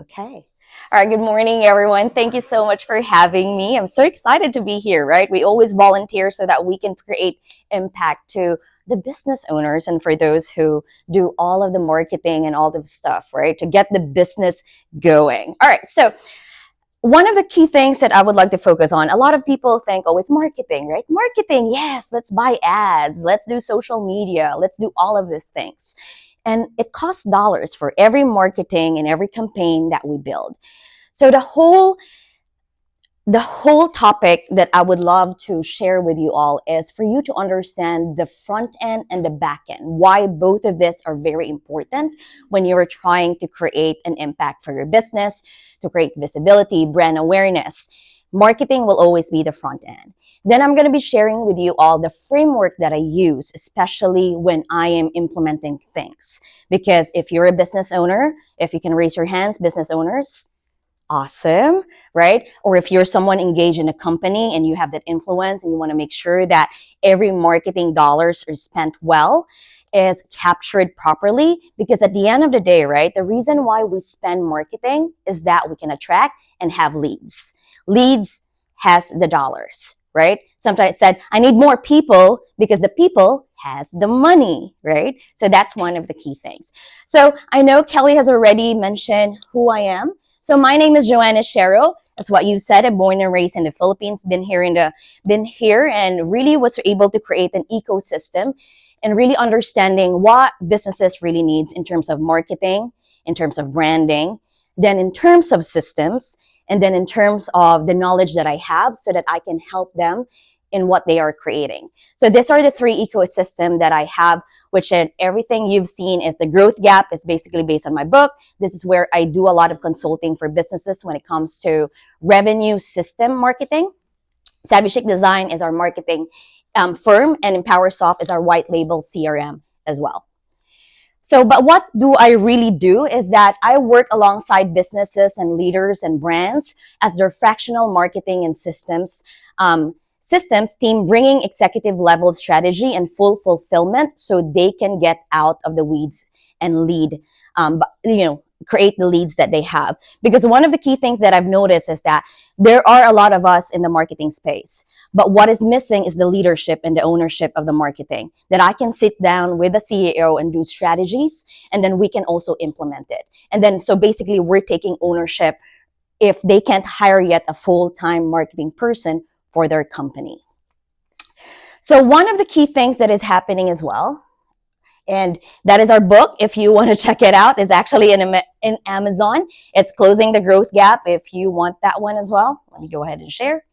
Okay. All right. Good morning, everyone. Thank you so much for having me. I'm so excited to be here, right? We always volunteer so that we can create impact to the business owners and for those who do all of the marketing and all the stuff, right? To get the business going. All right. So, one of the key things that I would like to focus on, a lot of people think, oh, it's marketing, right? Marketing, yes, let's buy ads, let's do social media, let's do all of these things. And it costs dollars for every marketing and every campaign that we build. So the whole topic that I would love to share with you all is for you to understand the front end and the back end, why both of this are very important when you're trying to create an impact for your business, to create visibility, brand awareness. Marketing will always be the front end. Then I'm going to be sharing with you all the framework that I use, especially when I am implementing things. Because if you're a business owner, if you can raise your hands, business owners, awesome, right? Or if you're someone engaged in a company and you have that influence and you want to make sure that every marketing dollars are spent well, is captured properly, because at the end of the day, right, the reason why we spend marketing is that we can attract and have leads. Leads has the dollars, right? Sometimes said, I need more people because the people has the money, right? So that's one of the key things. So I know Kelly has already mentioned who I am. So my name is Joanna Shero. That's what you said. I'm born and raised in the Philippines. Been here and really was able to create an ecosystem and really understanding what businesses really needs in terms of marketing, in terms of branding, then in terms of systems, and then in terms of the knowledge that I have so that I can help them in what they are creating. So these are the three ecosystem that I have, which everything you've seen is the growth gap is basically based on my book. This is where I do a lot of consulting for businesses when it comes to revenue system marketing. Savvy Chic Design is our marketing firm, and EmpowerSoft is our white label CRM as well. So, but what do I really do is that I work alongside businesses and leaders and brands as their fractional marketing and systems team, bringing executive level strategy and full fulfillment so they can get out of the weeds and lead, create the leads that they have. Because one of the key things that I've noticed is that there are a lot of us in the marketing space, but what is missing is the leadership and the ownership of the marketing, that I can sit down with the CEO and do strategies, and then we can also implement it. And then, so basically we're taking ownership if they can't hire yet a full-time marketing person for their company. So one of the key things that is happening as well, and that is our book. If you want to check it out, it's actually in Amazon. It's Closing the Growth Gap. If you want that one as well, let me go ahead and share.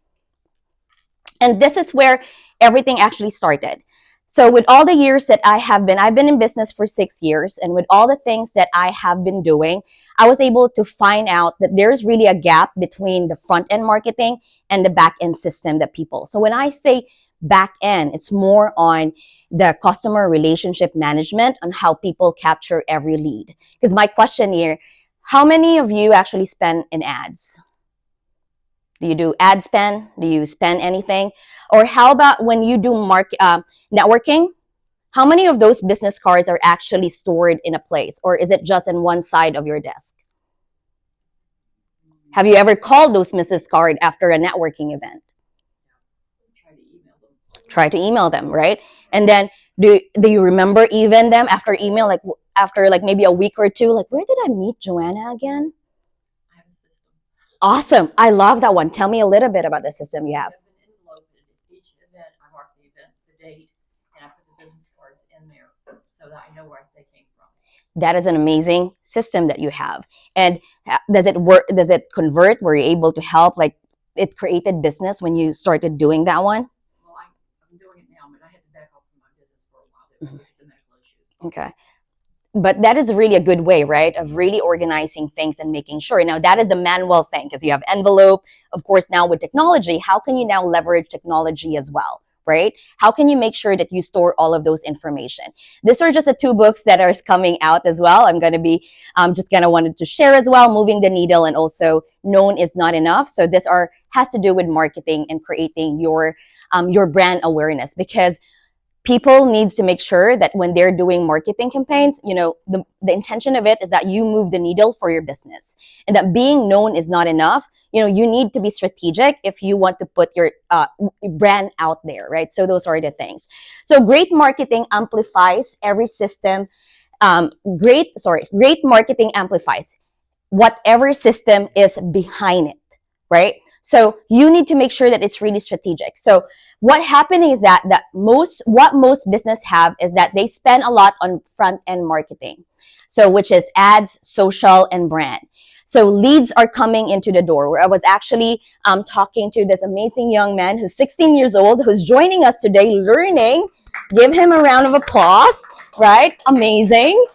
And this is where everything actually started. So with all the years that I've been in business for 6 years, and with all the things that I have been doing, I was able to find out that there's really a gap between the front end marketing and the back end system that people. So when I say back end, it's more on the customer relationship management, on how people capture every lead. Because my question here, how many of you actually spend in ads? Do you do ad spend? Do you spend anything? Or how about when you do networking? How many of those business cards are actually stored in a place, or is it just in one side of your desk? Have you ever called those business card after a networking event? Try to email them, right? And then do you remember even them after email, like after like maybe a week or two, like, where did I meet Joanna again? Awesome. I love that one. Tell me a little bit about the system you have. That is an amazing system that you have. And does it work? Does it convert? Were you able to help? Like, it created business when you started doing that one? Okay. But that is really a good way, right, of really organizing things and making sure. Now, that is the manual thing, because you have envelope. Of course, now with technology, how can you now leverage technology as well, right? How can you make sure that you store all of those information? These are just the two books that are coming out as well. I'm going to be just going to wanted to share as well, Moving the Needle and also Known is Not Enough. So this has to do with marketing and creating your brand awareness, because People needs to make sure that when they're doing marketing campaigns, the intention of it is that you move the needle for your business, and that being known is not enough. You need to be strategic if you want to put your brand out there, right? So those are the things. So great marketing amplifies every system. Great marketing amplifies whatever system is behind it, right? So you need to make sure that it's really strategic. So what happening is that most business have is that they spend a lot on front end marketing. So which is ads, social, and brand. So leads are coming into the door. Where I was actually talking to this amazing young man who's 16 years old, who's joining us today, learning. Give him a round of applause, right? Amazing,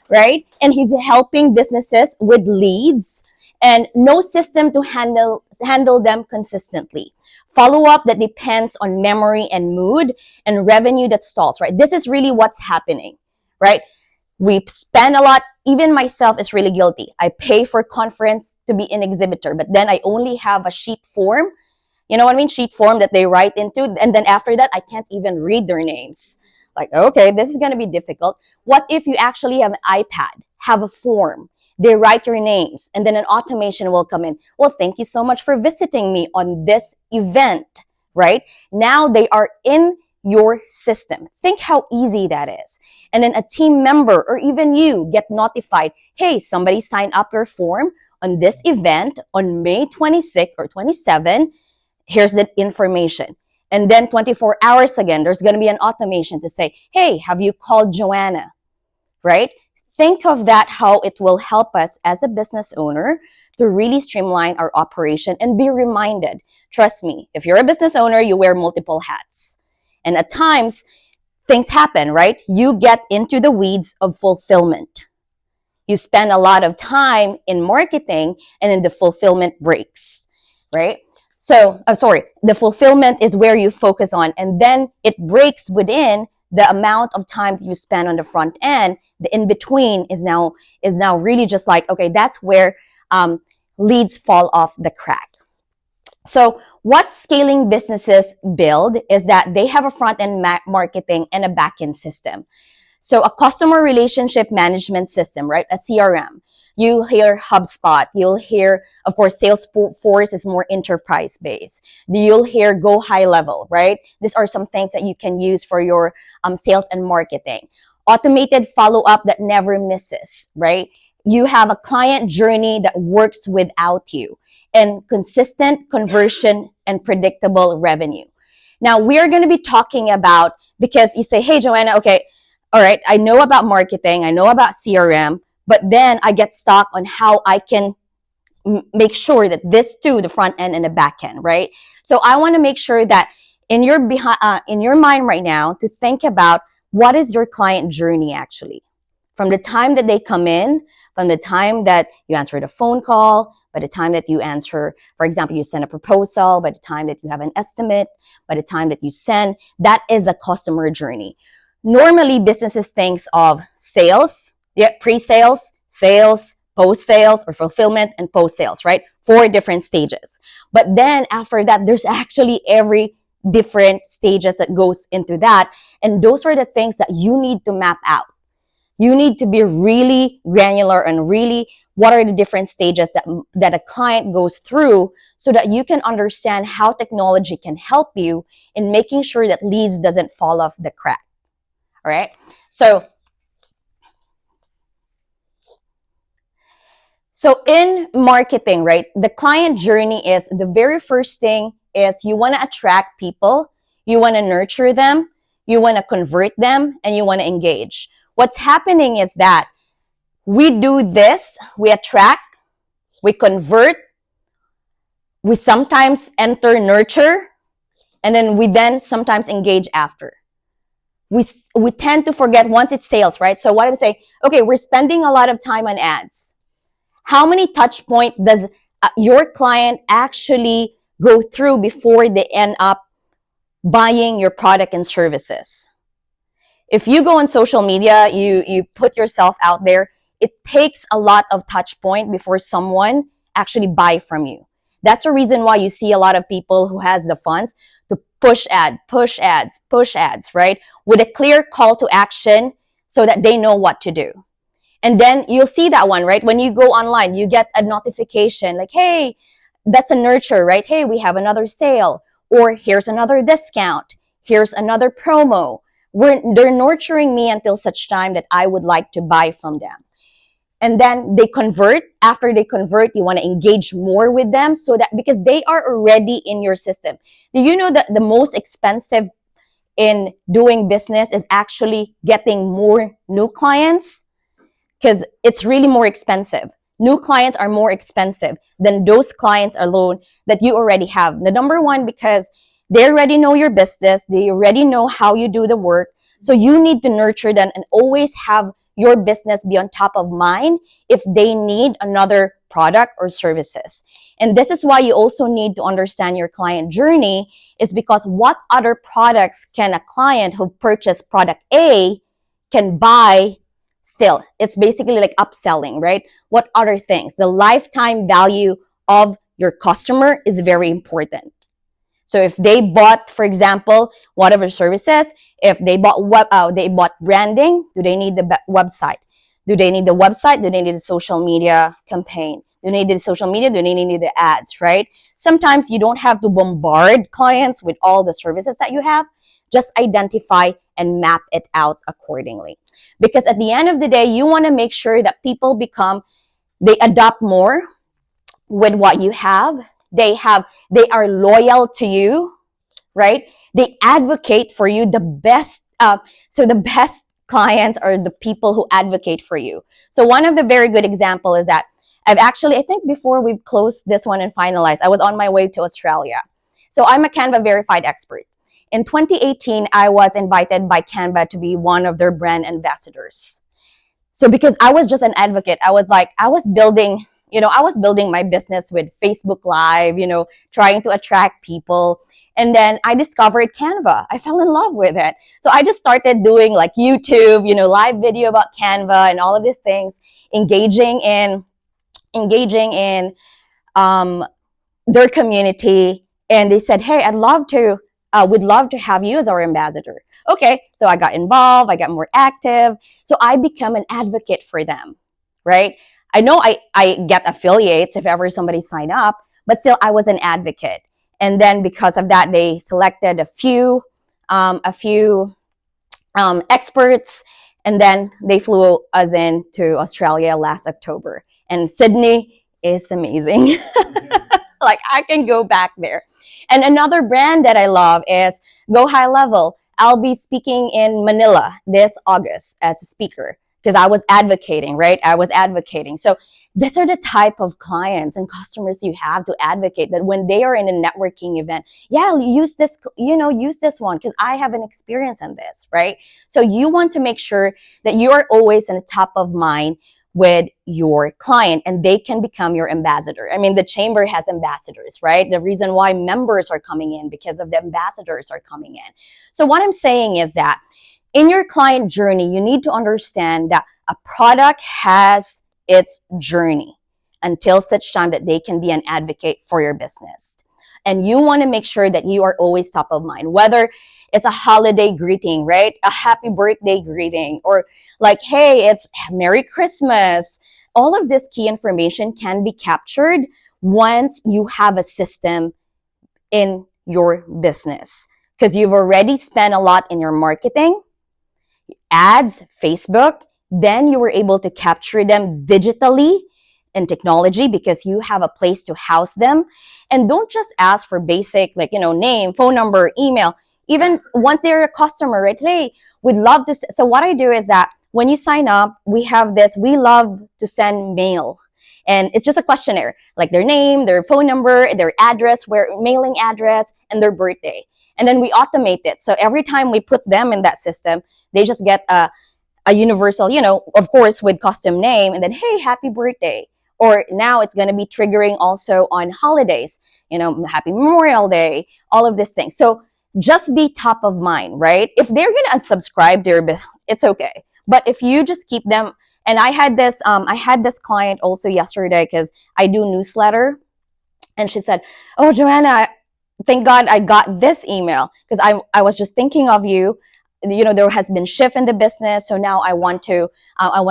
right? And he's helping businesses with leads and no system to handle them consistently. Follow up that depends on memory and mood, and revenue that stalls, right? This is really what's happening, right? We spend a lot. Even myself is really guilty. I pay for conference to be an exhibitor, but then I only have a sheet form. You know what I mean? Sheet form that they write into. And then after that, I can't even read their names. Like, okay, this is going to be difficult. What if you actually have an iPad, have a form, they write your names, and then an automation will come in. Well, thank you so much for visiting me on this event, right? Now they are in your system. Think how easy that is. And then a team member or even you get notified, hey, somebody signed up your form on this event on May 26 or 27. Here's the information. And then 24 hours again, there's going to be an automation to say, hey, have you called Joanna, right? Think of that, how it will help us as a business owner to really streamline our operation and be reminded. Trust me, if you're a business owner, you wear multiple hats. And at times, things happen, right? You get into the weeds of fulfillment. You spend a lot of time in marketing and then the fulfillment breaks, right? So, I'm sorry, the fulfillment is where you focus on, and then it breaks within the amount of time that you spend on the front end. The in between is now really just like, okay, that's where leads fall off the crack. So what scaling businesses build is that they have a front end marketing and a back end system. So a customer relationship management system, right? A CRM. You hear HubSpot. You'll hear, of course, Salesforce is more enterprise based. You'll hear Go High Level, right? These are some things that you can use for your sales and marketing. Automated follow-up that never misses, right? You have a client journey that works without you, and consistent conversion and predictable revenue. Now, we are going to be talking about, because you say, hey, Joanna, okay, all right, I know about marketing, I know about CRM, but then I get stuck on how I can make sure that this too, the front end and the back end, right? So I want to make sure that in your mind right now to think about what is your client journey actually. From the time that they come in, from the time that you answer the phone call, by the time that you answer, for example, you send a proposal, by the time that you have an estimate, by the time that you send, that is a customer journey. Normally, businesses think of sales, pre-sales, sales, post-sales, or fulfillment and post-sales, right? 4 different stages. But then after that, there's actually every different stages that goes into that. And those are the things that you need to map out. You need to be really granular and really what are the different stages that a client goes through so that you can understand how technology can help you in making sure that leads doesn't fall off the crack. All right. So in marketing, right, the client journey is the very first thing is you want to attract people, you want to nurture them, you want to convert them, and you want to engage. What's happening is that we do this, we attract, we convert, we sometimes enter nurture, and then we sometimes engage after. We tend to forget once it's sales, right? So what I'm saying, okay, we're spending a lot of time on ads. How many touch points does your client actually go through before they end up buying your product and services? If you go on social media, you put yourself out there, it takes a lot of touch point before someone actually buy from you. That's the reason why you see a lot of people who has the funds to push ads, right? With a clear call to action so that they know what to do. And then you'll see that one, right? When you go online, you get a notification like, hey, that's a nurture, right? Hey, we have another sale, or here's another discount, here's another promo. They're nurturing me until such time that I would like to buy from them. And then they convert. After they convert, you want to engage more with them so that, because they are already in your system. Do you know that the most expensive in doing business is actually getting more new clients? Because it's really more expensive. New clients are more expensive than those clients alone that you already have. The number one, because they already know your business, they already know how you do the work. So you need to nurture them and always have your business be on top of mind if they need another product or services. And this is why you also need to understand your client journey, is because what other products can a client who purchased product A can buy still. It's basically like upselling, right? What other things? The lifetime value of your customer is very important. So if they bought, for example, whatever services, if they bought they bought branding, do they need the website? Do they need the website? Do they need a social media campaign? Do they need the social media? Do they need the ads, right? Sometimes you don't have to bombard clients with all the services that you have. Just identify and map it out accordingly. Because at the end of the day, you want to make sure that people they adopt more with what you have. They are loyal to you, right? They advocate for you. The best, so the best clients are the people who advocate for you. So one of the very good example is that I think before we've closed this one and finalized, I was on my way to Australia. So I'm a Canva verified expert. In 2018, I was invited by Canva to be one of their brand ambassadors. So because I was just an advocate, I was building my business with Facebook Live, trying to attract people. And then I discovered Canva. I fell in love with it. So I just started doing like YouTube, live video about Canva and all of these things, engaging in their community. And they said, hey, would love to have you as our ambassador. Okay, so I got involved, I got more active. So I become an advocate for them, right? I know I get affiliates if ever somebody signed up, but still I was an advocate. And then because of that, they selected a few experts, and then they flew us in to Australia last October. And Sydney is amazing. Like I can go back there. And another brand that I love is Go High Level. I'll be speaking in Manila this August as a speaker because I was advocating, right? I was advocating. So these are the type of clients and customers you have to advocate, that when they are in a networking event, yeah, use this one because I have an experience in this, right? So you want to make sure that you are always in the top of mind with your client and they can become your ambassador. I mean, the chamber has ambassadors, right? The reason why members are coming in because of the ambassadors are coming in. So what I'm saying is that in your client journey, you need to understand that a product has its journey until such time that they can be an advocate for your business. And you want to make sure that you are always top of mind, whether it's a holiday greeting, right? A happy birthday greeting, or like, hey, it's Merry Christmas. All of this key information can be captured once you have a system in your business, because you've already spent a lot in your marketing, ads, Facebook. Then you were able to capture them digitally in technology because you have a place to house them. And don't just ask for basic, name, phone number, email. Even once they're a customer, right? Hey, we'd love to. So what I do is that when you sign up, we love to send mail. And it's just a questionnaire, like their name, their phone number, their address, mailing address, and their birthday. And then we automate it. So every time we put them in that system, they just get a universal, of course, with custom name, and then, hey, happy birthday. Or now it's going to be triggering also on holidays, happy Memorial Day, all of these things. So just be top of mind, right? If they're going to unsubscribe to your business, it's okay. But if you just keep them, and I had this client also yesterday because I do newsletter. And she said, "Oh, Joanna, thank God I got this email because I was just thinking of you. You know, there has been shift in the business, so now I want to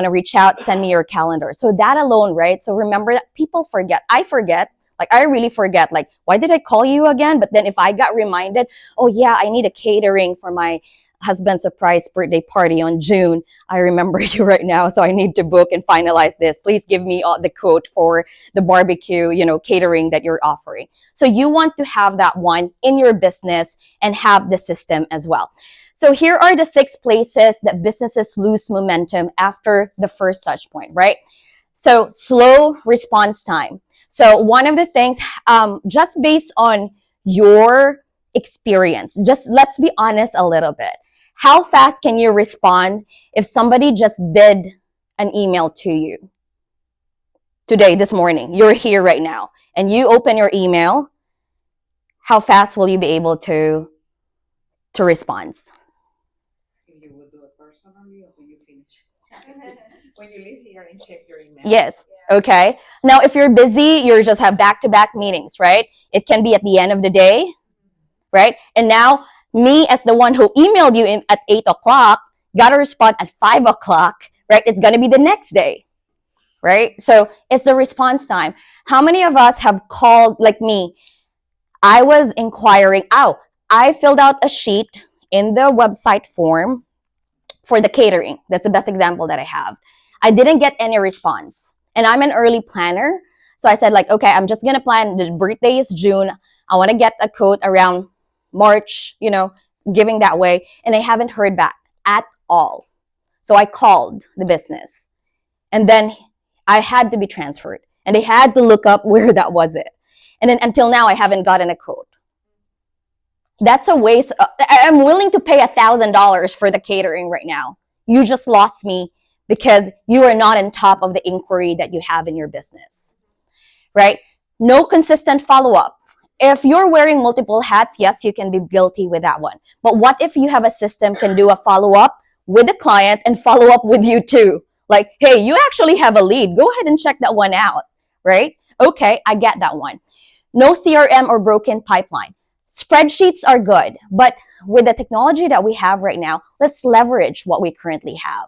reach out. Send me your calendar." So that alone, right? So remember that people forget. I forget. Like I really forget. Like, why did I call you again? But then if I got reminded, oh yeah, I need a catering for my husband's surprise birthday party on June. I remember you right now, so I need to book and finalize this. Please give me the quote for the barbecue, catering that you're offering. So you want to have that one in your business and have the system as well. So here are the 6 places that businesses lose momentum after the first touch point, right? So slow response time. So one of the things, just based on your experience, just let's be honest a little bit. How fast can you respond if somebody just did an email to you today, this morning? You're here right now and you open your email. How fast will you be able to respond? You will do it personally or will you finish? When you leave here and check your email. Yes. Okay. Now, if you're busy, you just have back-to-back meetings, right? It can be at the end of the day, right? And now, me as the one who emailed you at 8 o'clock, got to respond at 5 o'clock, right? It's going to be the next day, right? So it's the response time. How many of us have called, like me? I was inquiring. Oh, I filled out a sheet in the website form for the catering. That's the best example that I have. I didn't get any response. And I'm an early planner. So I said, like, okay, I'm just going to plan. The birthday is June. I want to get a quote around March, giving that way. And I haven't heard back at all. So I called the business. And then I had to be transferred. And they had to look up where that was it. And then until now, I haven't gotten a quote. That's a waste. I'm willing to pay $1,000 for the catering right now. You just lost me because you are not on top of the inquiry that you have in your business, right? No consistent follow-up. If you're wearing multiple hats, yes, you can be guilty with that one. But what if you have a system can do a follow-up with the client and follow up with you too? Like, hey, you actually have a lead. Go ahead and check that one out, right? Okay, I get that one. No CRM or broken pipeline. Spreadsheets are good, but with the technology that we have right now, let's leverage what we currently have.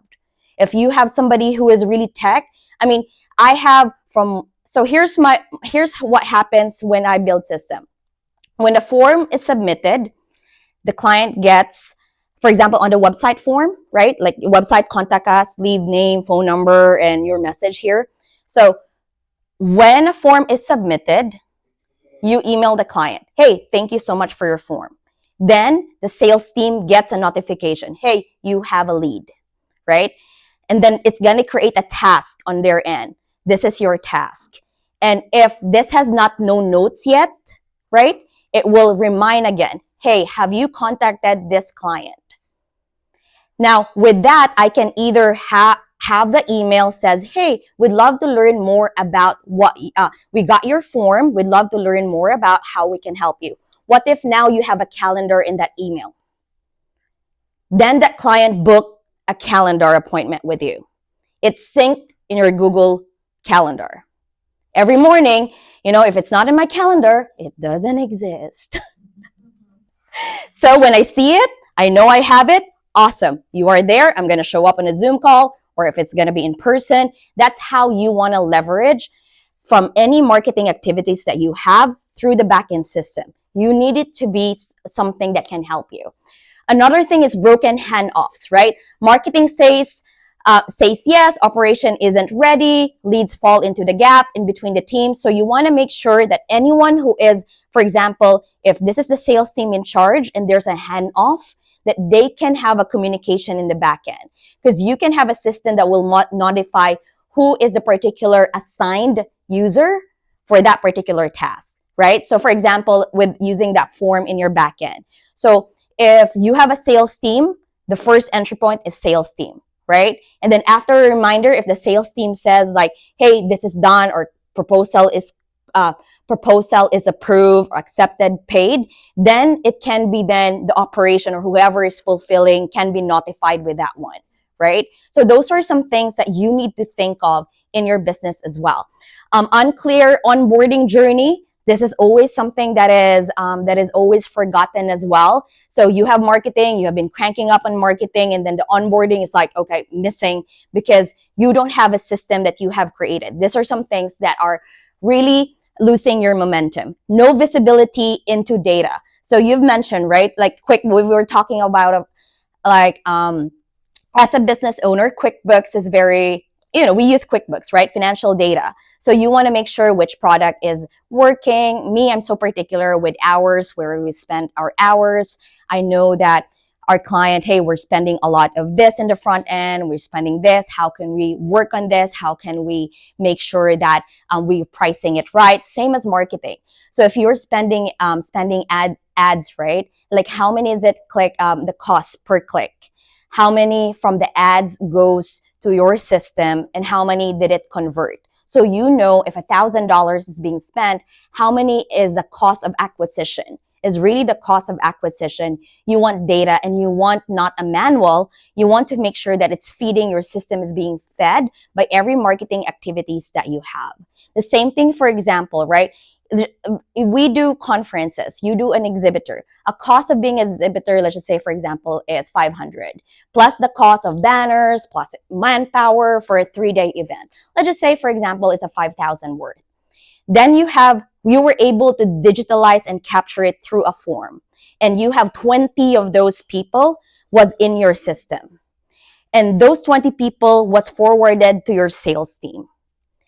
If you have somebody who is really tech, so here's what happens when I build system. When the form is submitted, the client gets, for example, on the website form, right? Like website, contact us, leave name, phone number, and your message here. So when a form is submitted, you email the client, hey, thank you so much for your form. Then the sales team gets a notification, hey, you have a lead, right? And then it's going to create a task on their end. This is your task. And if this has not no notes yet, right, it will remind again, hey, have you contacted this client? Now, with that, I can either have the email says, hey, we'd love to learn more about we got your form. We'd love to learn more about how we can help you. What if now you have a calendar in that email? Then that client booked a calendar appointment with you. It's synced in your Google Calendar. Every morning, if it's not in my calendar, it doesn't exist. So when I see it, I know I have it. Awesome. You are there. I'm going to show up on a Zoom call, or if it's going to be in person. That's how you want to leverage from any marketing activities that you have through the backend system. You need it to be something that can help you. Another thing is broken handoffs, right? Marketing says yes, operation isn't ready, leads fall into the gap in between the teams. So you want to make sure that anyone who is, for example, if this is the sales team in charge and there's a handoff, that they can have a communication in the back end. Because you can have a system that will notify who is the particular assigned user for that particular task, right? So for example, with using that form in your back end. So if you have a sales team, the first entry point is sales team, right? And then after a reminder, if the sales team says like, hey, this is done, or proposal is approved or accepted, paid, then it can be then the operation or whoever is fulfilling can be notified with that one, right? So those are some things that you need to think of in your business as well. Unclear onboarding journey. This is always something that is always forgotten as well. So you have marketing, you have been cranking up on marketing, and then the onboarding is like, okay, missing because you don't have a system that you have created. These are some things that are really losing your momentum. No visibility into data. So you've mentioned, right? Like quick, we were talking about like as a business owner, QuickBooks is very, we use QuickBooks, right? Financial data. So you want to make sure which product is working. Me, I'm so particular with hours, where we spend our hours. I know that our client, hey, we're spending a lot of this in the front end. We're spending this. How can we work on this? How can we make sure that we're pricing it right? Same as marketing. So if you're spending ads, right? Like how many is it click, the cost per click? How many from the ads goes to your system, and how many did it convert? So you know if $1,000 is being spent, how many is the cost of acquisition? Is really the cost of acquisition. You want data, and you want not a manual. You want to make sure that it's feeding your system, is being fed by every marketing activities that you have. The same thing, for example, right? If we do conferences, you do an exhibitor. A cost of being an exhibitor, let's just say, for example, is 500 plus the cost of banners, plus manpower for a 3-day event. Let's just say, for example, it's a 5,000 worth. Then you were able to digitalize and capture it through a form. And you have 20 of those people was in your system. And those 20 people was forwarded to your sales team.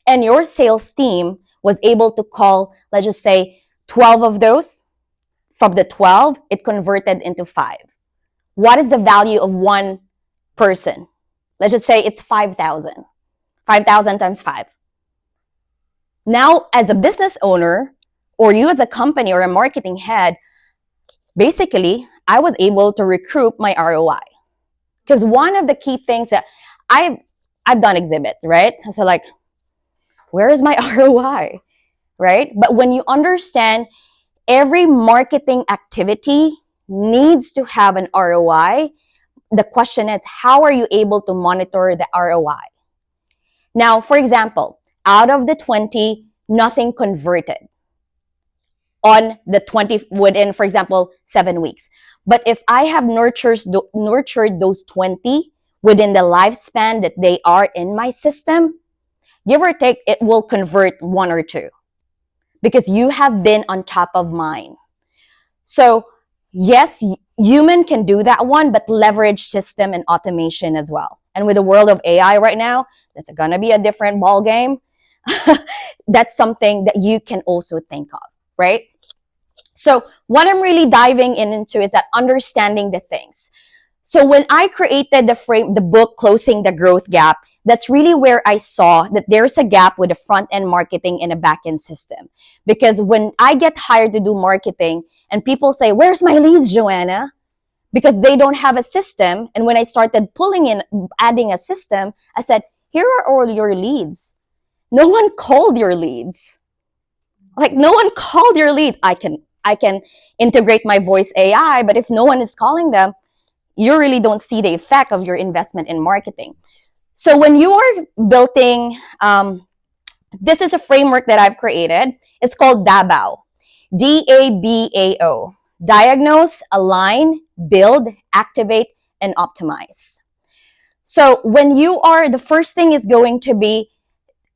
And your sales team was able to call, let's just say, 12 of those. From the 12, it converted into 5. What is the value of one person? Let's just say it's 5,000. 5,000 times 5. Now, as a business owner, or you as a company or a marketing head, basically, I was able to recruit my ROI. Because one of the key things that I've done exhibit, right? So like, where is my ROI? Right? But when you understand every marketing activity needs to have an ROI, the question is, how are you able to monitor the ROI? Now, for example, out of the 20, nothing converted on the 20 within, for example, 7 weeks. But if I have nurtured those 20 within the lifespan that they are in my system, give or take, it will convert 1 or 2 because you have been on top of mind. So yes, human can do that one, but leverage system and automation as well. And with the world of AI right now, that's gonna be a different ball game. That's something that you can also think of, right? So what I'm really diving into is that understanding the things. So when I created the book, Closing the Growth Gap, that's really where I saw that there's a gap with the front end marketing and a back end system. Because when I get hired to do marketing and people say, where's my leads, Joanna? Because they don't have a system. And when I started adding a system, I said, here are all your leads. No one called your leads. Like no one called your leads. I can integrate my voice AI, but if no one is calling them, you really don't see the effect of your investment in marketing. So when you are building, this is a framework that I've created. It's called DABAO, DABAO. Diagnose, align, build, activate, and optimize. So when you are, the first thing is going to be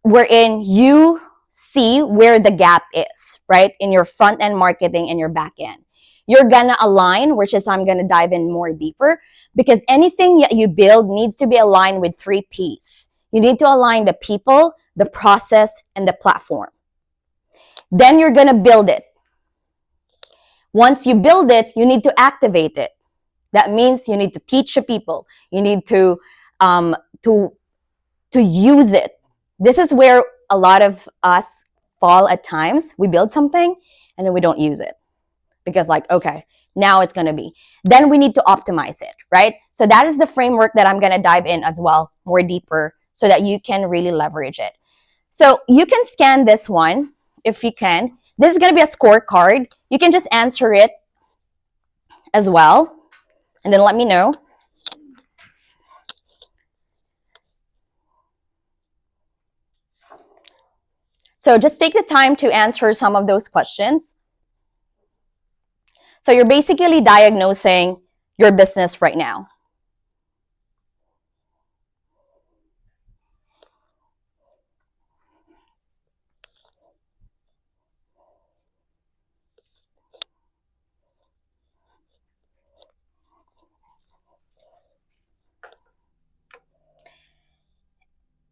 wherein you see where the gap is, right? In your front end marketing and your back end. You're gonna align, which is I'm gonna dive in more deeper, because anything that you build needs to be aligned with 3 P's. You need to align the people, the process, and the platform. Then you're gonna build it. Once you build it, you need to activate it. That means you need to teach the people. You need um, to to use it. This is where a lot of us fall at times. We build something and then we don't use it because like, okay, now it's going to be. Then we need to optimize it, right? So that is the framework that I'm going to dive in as well, more deeper, so that you can really leverage it. So you can scan this one if you can. This is going to be a scorecard. You can just answer it as well and then let me know. So just take the time to answer some of those questions. So you're basically diagnosing your business right now.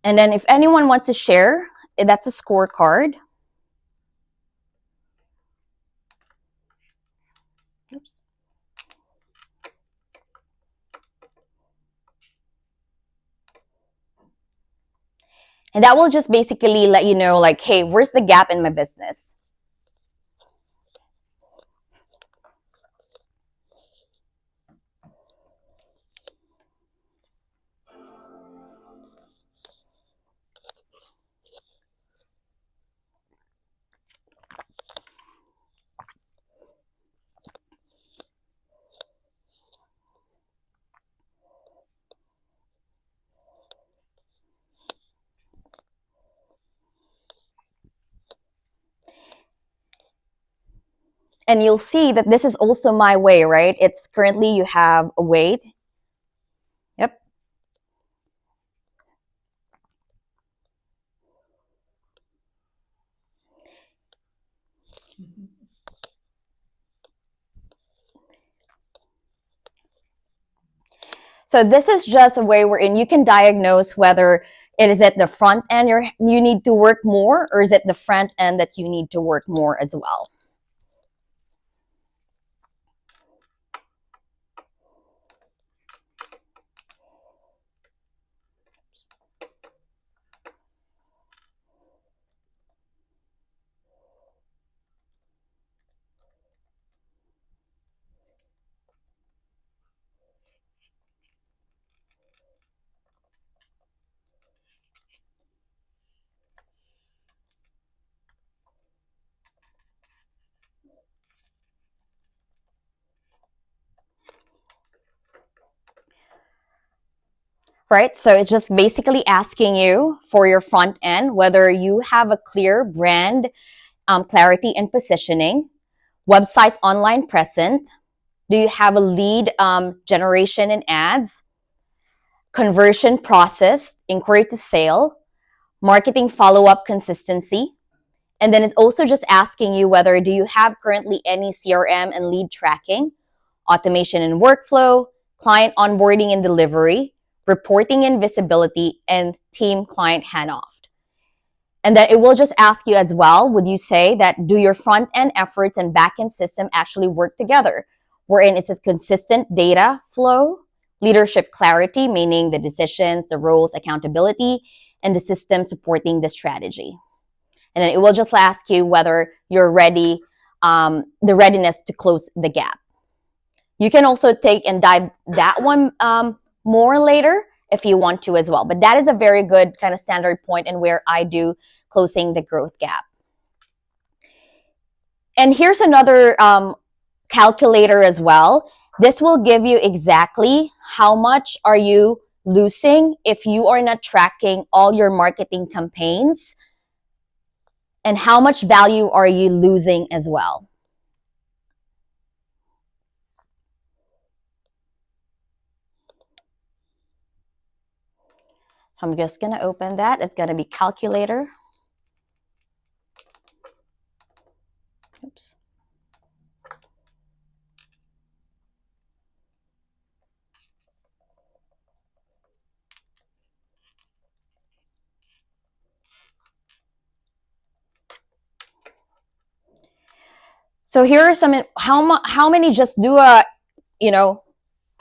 And then if anyone wants to share, that's a scorecard. Oops. And that will just basically let you know, like, hey, where's the gap in my business? And you'll see that this is also my way, right? It's currently you have a weight. Yep. So this is just a way wherein you can diagnose whether it is at the front end you need to work more, or is it the front end that you need to work more as well. Right? So it's just basically asking you for your front end whether you have a clear brand clarity and positioning, website online present, do you have a lead generation and ads, conversion process, inquiry to sale, marketing follow-up consistency. And then it's also just asking you whether do you have currently any CRM and lead tracking, automation and workflow, client onboarding and delivery, reporting and visibility, and team client handoff. And then it will just ask you as well, would you say that do your front end efforts and back end system actually work together? Wherein it's a consistent data flow, leadership clarity, meaning the decisions, the roles, accountability, and the system supporting the strategy. And then it will just ask you whether you're ready, the readiness to close the gap. You can also take and dive that one more later if you want to as well. But that is a very good kind of standard point and where I do closing the growth gap. And here's another calculator as well. This will give you exactly how much are you losing if you are not tracking all your marketing campaigns, and how much value are you losing as well. So I'm just going to open that. It's going to be calculator. Oops. So here are some, how many, just do a,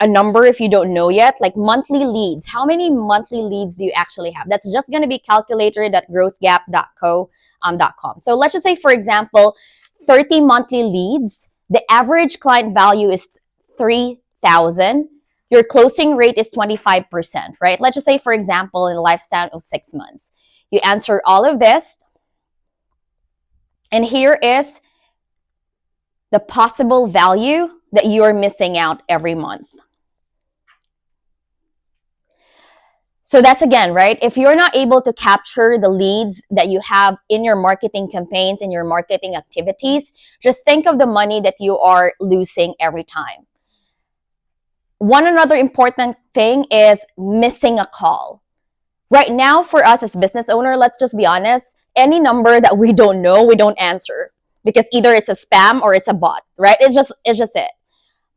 a number if you don't know yet, like monthly leads. How many monthly leads do you actually have? That's just going to be calculator.growthgap.com. So let's just say, for example, 30 monthly leads. The average client value is 3,000. Your closing rate is 25%, right? Let's just say, for example, in a lifespan of 6 months. You answer all of this. And here is the possible value that you are missing out every month. So that's again, right? If you're not able to capture the leads that you have in your marketing campaigns, in your marketing activities, just think of the money that you are losing every time. One another important thing is missing a call. Right now, for us as business owner, let's just be honest, any number that we don't know, we don't answer because either it's a spam or it's a bot, right? It's just it.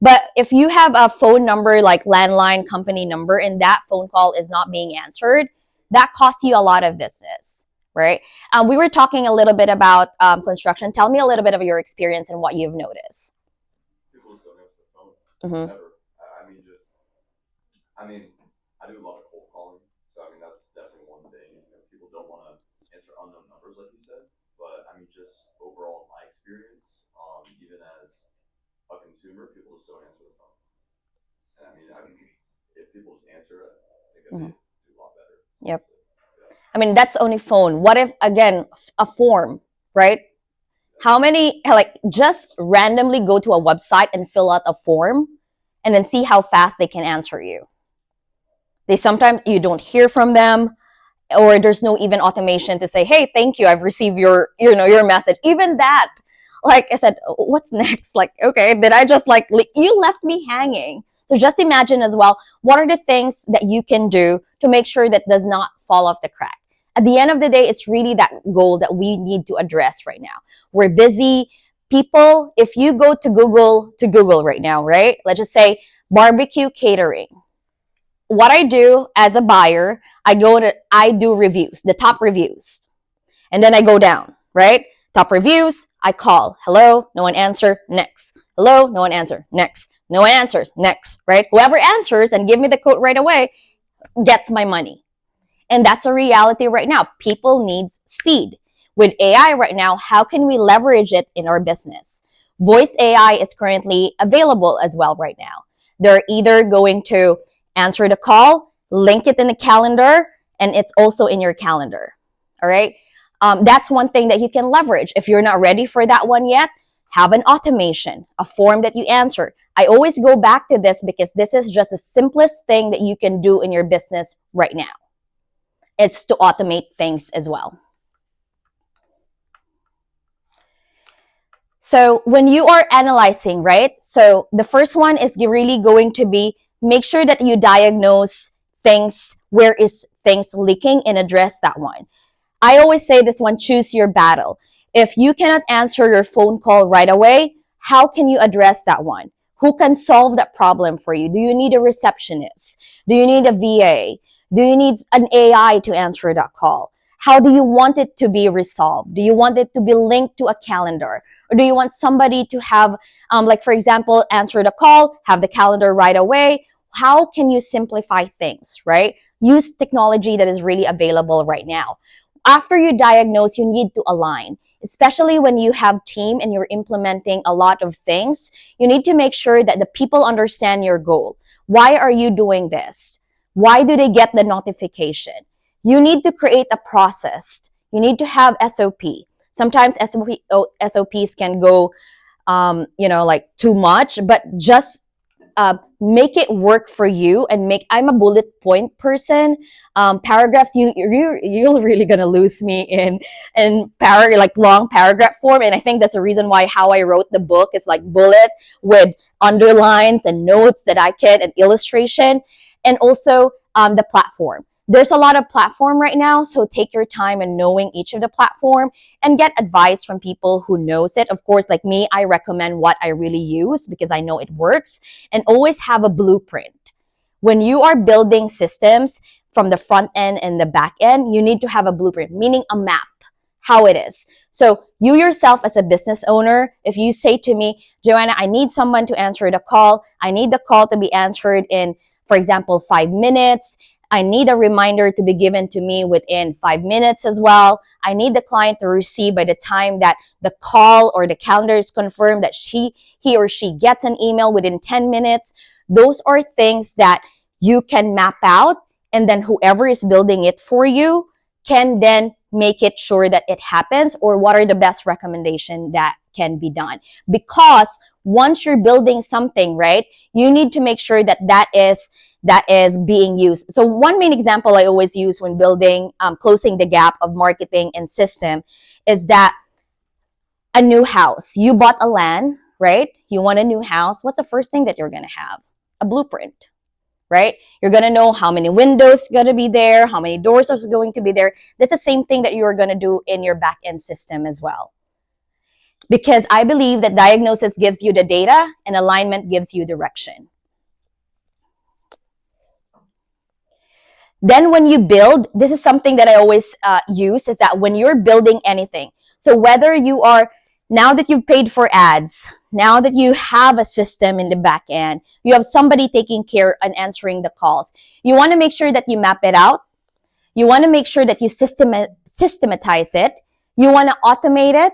But if you have a phone number like landline company number and that phone call is not being answered, that costs you a lot of business, right? We were talking a little bit about construction. Tell me a little bit of your experience and what you've noticed. People just don't answer the phone. Mm-hmm. Never. I mean, I do a lot of cold calling, so I mean that's definitely one thing. Is, people don't want to answer unknown numbers, like you said. But I mean, just overall, my experience, even as a consumer, people just don't answer the phone. And I mean, if people just answer it, I think that they do a lot better. Yep. Yeah. I mean, that's only phone. What if, again, a form, right? How many, like, just randomly go to a website and fill out a form and then see how fast they can answer you? They sometimes, you don't hear from them, or there's no even automation to say, hey, thank you, I've received your message. Even that, like I said, what's next? Like, okay, did I just like you left me hanging? So just imagine as well, what are the things that you can do to make sure that does not fall off the crack? At the end of the day, it's really that goal that we need to address right now. We're busy people. If you go to Google right now, right, let's just say barbecue catering. What I do as a buyer, I do reviews, the top reviews. And then I go down, right? Top reviews, I call. Hello, no one answer, next. Hello, no one answer, next. No one answers, next, right? Whoever answers and give me the code right away gets my money. And that's a reality right now. People needs speed. With AI right now, how can we leverage it in our business? Voice AI is currently available as well right now. They're either going to answer the call, link it in the calendar, and it's also in your calendar. All right. That's one thing that you can leverage. If you're not ready for that one yet, have an automation, a form that you answer. I always go back to this because this is just the simplest thing that you can do in your business right now. It's to automate things as well. So when you are analyzing, right? So the first one is really going to be make sure that you diagnose things, where is things leaking, and address that one. I always say this one, choose your battle. If you cannot answer your phone call right away, how can you address that one? Who can solve that problem for you? Do you need a receptionist? Do you need a VA? Do you need an AI to answer that call? How do you want it to be resolved? Do you want it to be linked to a calendar? Or do you want somebody to have, like for example, answer the call, have the calendar right away? How can you simplify things, right? Use technology that is really available right now. After you diagnose, you need to align, especially when you have team and you're implementing a lot of things. You need to make sure that the people understand your goal. Why are you doing this? Why do they get the notification? You need to create a process. You need to have SOP. Sometimes SOPs can go, like too much, but just make it work for you and I'm a bullet point person. Paragraphs, you're really gonna lose me in like long paragraph form, and I think that's the reason why how I wrote the book is like bullet with underlines and notes that I can and illustration, and also the platform. There's a lot of platform right now, so take your time in knowing each of the platform and get advice from people who knows it. Of course, like me, I recommend what I really use because I know it works, and always have a blueprint. When you are building systems from the front end and the back end, you need to have a blueprint, meaning a map, how it is. So you yourself as a business owner, if you say to me, Joanna, I need someone to answer the call. I need the call to be answered in, for example, 5 minutes. I need a reminder to be given to me within 5 minutes as well. I need the client to receive by the time that the call or the calendar is confirmed that he or she gets an email within 10 minutes. Those are things that you can map out, and then whoever is building it for you can then make it sure that it happens, or what are the best recommendation that can be done. Because once you're building something, right, you need to make sure that that is that is being used. So one main example I always use when building, closing the gap of marketing and system is that a new house. You bought a land, right? You want a new house. What's the first thing that you're going to have? A blueprint, right? You're going to know how many windows going to be there, how many doors are going to be there. That's the same thing that you're going to do in your back end system as well. Because I believe that diagnosis gives you the data and alignment gives you direction. Then when you build, this is something that I always use, is that when you're building anything, so whether you are, now that you've paid for ads, now that you have a system in the back end, you have somebody taking care and answering the calls, you want to make sure that you map it out. You want to make sure that you systematize it. You want to automate it.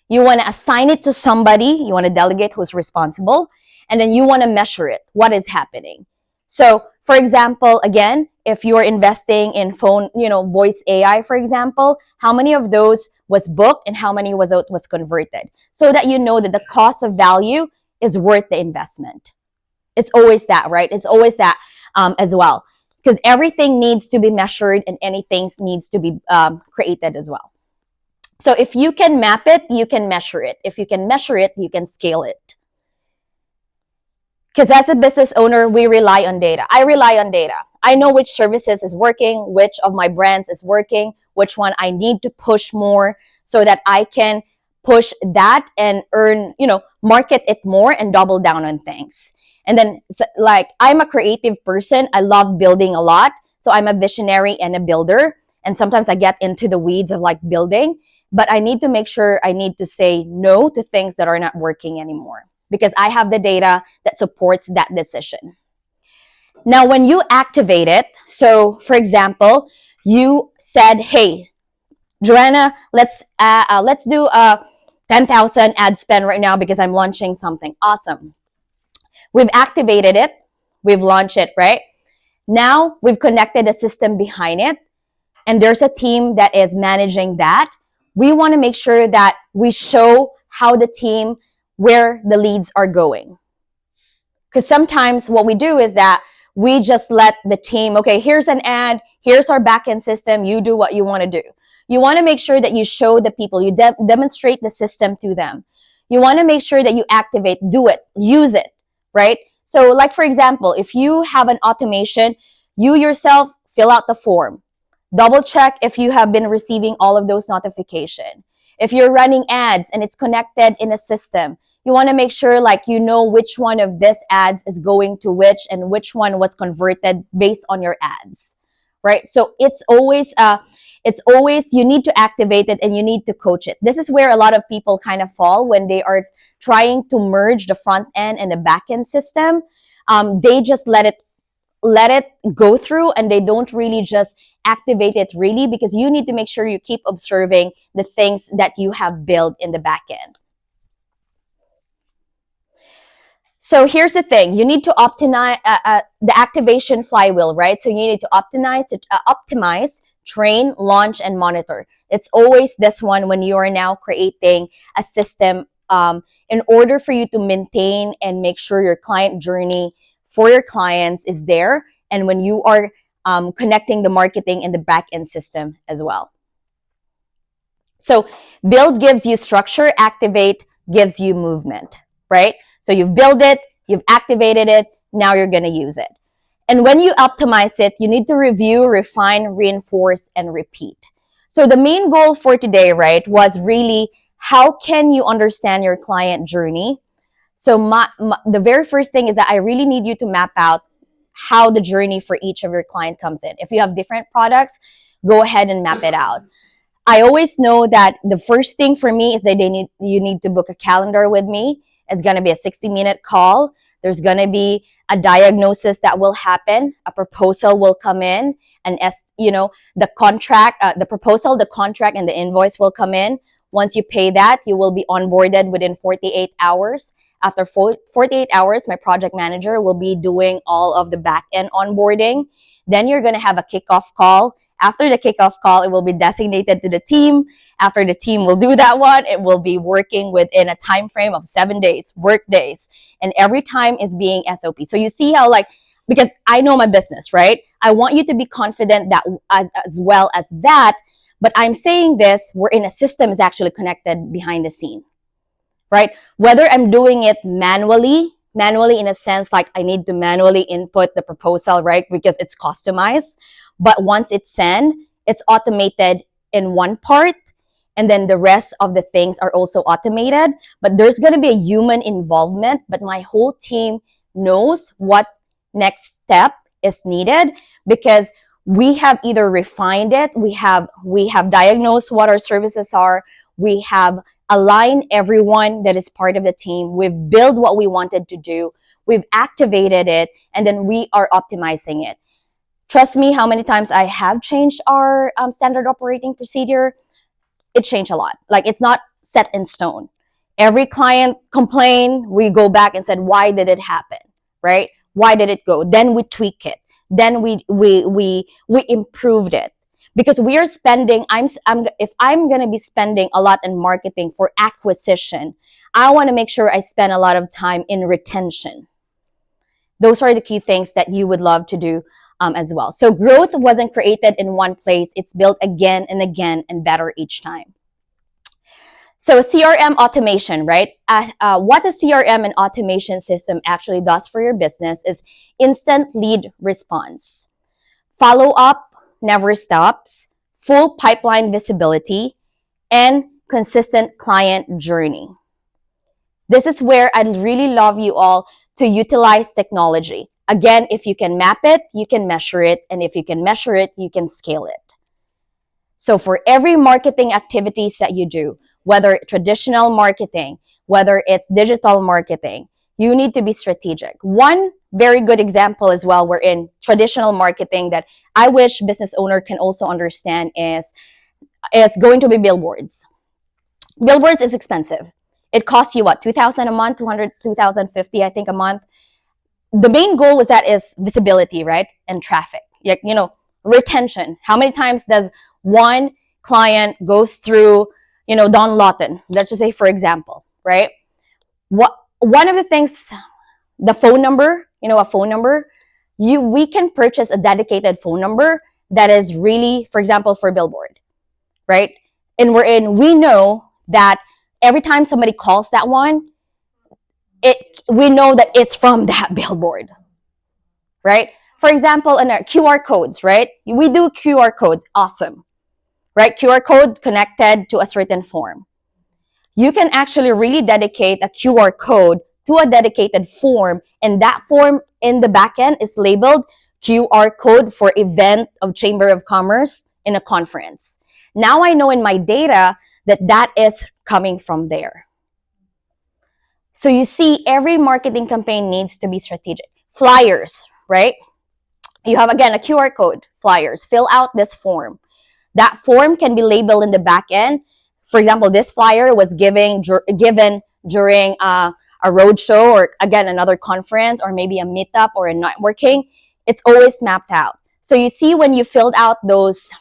You want to assign it to somebody. You want to delegate who's responsible. And then you want to measure it. What is happening? So, for example, again, if you're investing in phone, voice AI, for example, how many of those was booked and how many was converted? So that you know that the cost of value is worth the investment. It's always that, right? It's always that as well. Because everything needs to be measured and anything needs to be created as well. So if you can map it, you can measure it. If you can measure it, you can scale it. Because as a business owner, we rely on data. I rely on data. I know which services is working, which of my brands is working, which one I need to push more so that I can push that and earn, market it more and double down on things. And then, like, I'm a creative person. I love building a lot. So I'm a visionary and a builder. And sometimes I get into the weeds of like building, but I need to make sure I need to say no to things that are not working anymore because I have the data that supports that decision. Now, when you activate it, so for example, you said, "Hey, Joanna, let's do a 10,000 ad spend right now because I'm launching something." Awesome. We've activated it. We've launched it, right? Now we've connected a system behind it, and there's a team that is managing that. We want to make sure that we show how the team, where the leads are going. Because sometimes what we do is that we just let the team, okay, here's an ad, here's our backend system, you do what you want to do. You want to make sure that you show the people, you demonstrate the system to them. You want to make sure that you activate, do it, use it, right? So like for example, if you have an automation, you yourself fill out the form. Double check if you have been receiving all of those notifications. If you're running ads and it's connected in a system, you want to make sure like you know which one of this ads is going to which and which one was converted based on your ads, right? So it's always you need to activate it and you need to coach it. This is where a lot of people kind of fall when they are trying to merge the front end and the back end system. They just let it go through and they don't really just activate it really, because you need to make sure you keep observing the things that you have built in the back end. So here's the thing: you need to optimize the activation flywheel, right? So you need to optimize, train, launch, and monitor. It's always this one when you are now creating a system in order for you to maintain and make sure your client journey for your clients is there, and when you are connecting the marketing and the back end system as well. So build gives you structure, activate gives you movement, right? So you've built it, you've activated it, now you're going to use it. And when you optimize it, you need to review, refine, reinforce, and repeat. So the main goal for today, right, was really how can you understand your client journey? So the very first thing is that I really need you to map out how the journey for each of your client comes in. If you have different products, go ahead and map it out. I always know that the first thing for me is that you need to book a calendar with me. It's going to be a 60-minute call. There's going to be a diagnosis that will happen. A proposal will come in, and the contract, the proposal, the contract, and the invoice will come in. Once you pay that, you will be onboarded within 48 hours. After 48 hours, my project manager will be doing all of the back end onboarding. Then you're going to have a kickoff call. After the kickoff call, it will be designated to the team. After the team will do that one, it will be working within a time frame of 7 days, work days. And every time is being SOP. So you see how like because I know my business, right? I want you to be confident that as well as that. But I'm saying this, we're in a system is actually connected behind the scene, right? Whether I'm doing it manually in a sense like I need to manually input the proposal, right? Because it's customized. But once it's sent, it's automated in one part, and then the rest of the things are also automated. But there's going to be a human involvement, but my whole team knows what next step is needed, because we have either refined it, we have diagnosed what our services are, we have aligned everyone that is part of the team, we've built what we wanted to do, we've activated it, and then we are optimizing it. Trust me, how many times I have changed our standard operating procedure. It changed a lot. Like, it's not set in stone. Every client complained, we go back and said, why did it happen, right? Why did it go? Then we tweak it. Then we improved it, because we are spending. If I'm gonna be spending a lot in marketing for acquisition, I want to make sure I spend a lot of time in retention. Those are the key things that you would love to do as well. So growth wasn't created in one place; it's built again and again and better each time. So CRM automation, right? What a CRM and automation system actually does for your business is instant lead response. Follow up never stops, full pipeline visibility, and consistent client journey. This is where I'd really love you all to utilize technology. Again, if you can map it, you can measure it. And if you can measure it, you can scale it. So for every marketing activities that you do, whether traditional marketing, whether it's digital marketing, you need to be strategic. One very good example as well, we're in traditional marketing that I wish business owner can also understand is going to be billboards. Billboards is expensive. It costs you what, 2,000 a month, 200, 2,050, I think a month. The main goal was that is visibility, right? And traffic. Like, retention. How many times does one client goes through, Don Lawton, let's just say, for example, right? One of the things, the phone number, a phone number, we can purchase a dedicated phone number that is really, for example, for billboard, right? And we know that every time somebody calls that one, we know that it's from that billboard, right? For example, in our QR codes, right? We do QR codes, awesome, right? QR code connected to a certain form. You can actually really dedicate a QR code to a dedicated form, and that form in the backend is labeled QR code for event of Chamber of Commerce in a conference. Now I know in my data that is coming from there. So you see, every marketing campaign needs to be strategic. Flyers, right? You have, again, a QR code, flyers. Fill out this form. That form can be labeled in the back end. For example, this flyer was given during a roadshow, or again, another conference, or maybe a meetup or a networking. It's always mapped out. So you see, when you filled out those,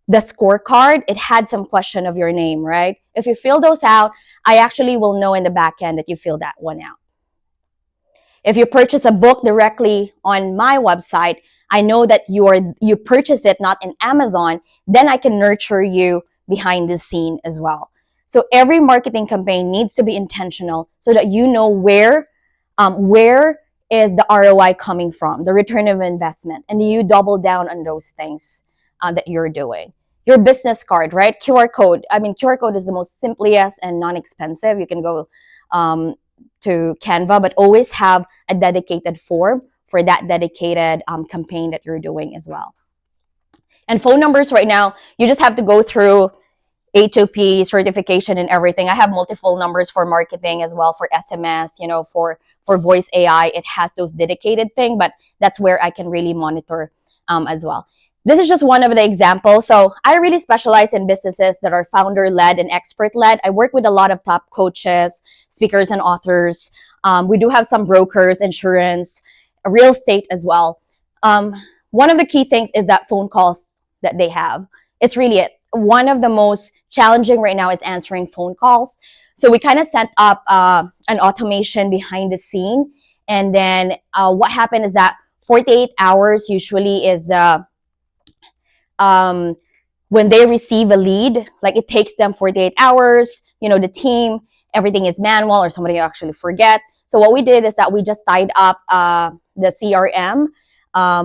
the scorecard, it had some question of your name, right? If you fill those out, I actually will know in the back end that you filled that one out. If you purchase a book directly on my website, I know that you purchase it not in Amazon, then I can nurture you behind the scene as well. So every marketing campaign needs to be intentional so that you know where is the ROI coming from, the return of investment, and you double down on those things that you're doing. Your business card, right? QR code. I mean, QR code is the most simplest and non-expensive. You can go to Canva, but always have a dedicated form for that dedicated campaign that you're doing as well. And phone numbers right now, you just have to go through HOP certification and everything. I have multiple numbers for marketing as well, for SMS, for voice AI. It has those dedicated thing, but that's where I can really monitor as well. This is just one of the examples. So I really specialize in businesses that are founder-led and expert-led. I work with a lot of top coaches, speakers, and authors. We do have some brokers, insurance, real estate as well. One of the key things is that phone calls that they have. It's really it. One of the most challenging right now is answering phone calls. So we kind of set up an automation behind the scene, And then what happened is that 48 hours usually is the um, when they receive a lead, like it takes them 48 hours, the team, everything is manual or somebody actually forget. So what we did is that we just tied up the CRM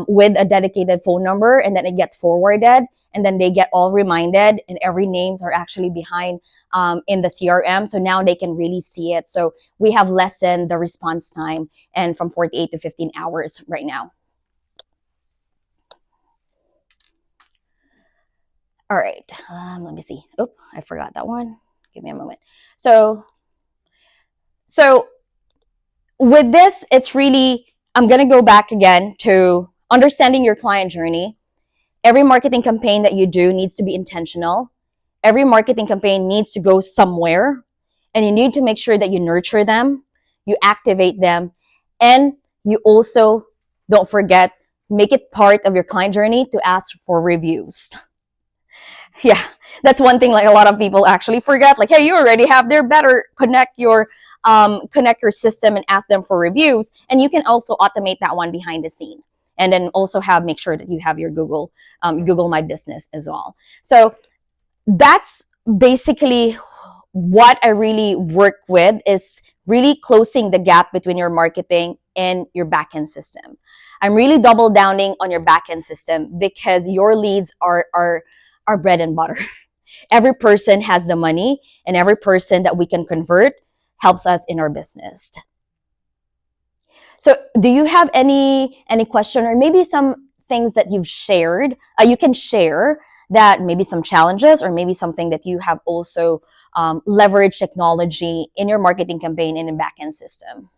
with a dedicated phone number, and then it gets forwarded, and then they get all reminded, and every names are actually behind in the CRM. So now they can really see it. So we have lessened the response time and from 48 to 15 hours right now. All right, let me see. Oh, I forgot that one. Give me a moment. So, so with this, it's really, I'm going to go back again to understanding your client journey. Every marketing campaign that you do needs to be intentional. Every marketing campaign needs to go somewhere, and you need to make sure that you nurture them, you activate them, and you also don't forget, make it part of your client journey to ask for reviews. Yeah, that's one thing like a lot of people actually forget, like, hey, you already have their better connect your system and ask them for reviews, and you can also automate that one behind the scene, and then also have make sure that you have your Google My Business as well. So that's basically what I really work with, is really closing the gap between your marketing and your backend system. I'm really double downing on your backend system because your leads are bread and butter. Every person has the money, and every person that we can convert helps us in our business. So do you have any question, or maybe some things that you've shared, you can share, that maybe some challenges, or maybe something that you have also leveraged technology in your marketing campaign and in backend system?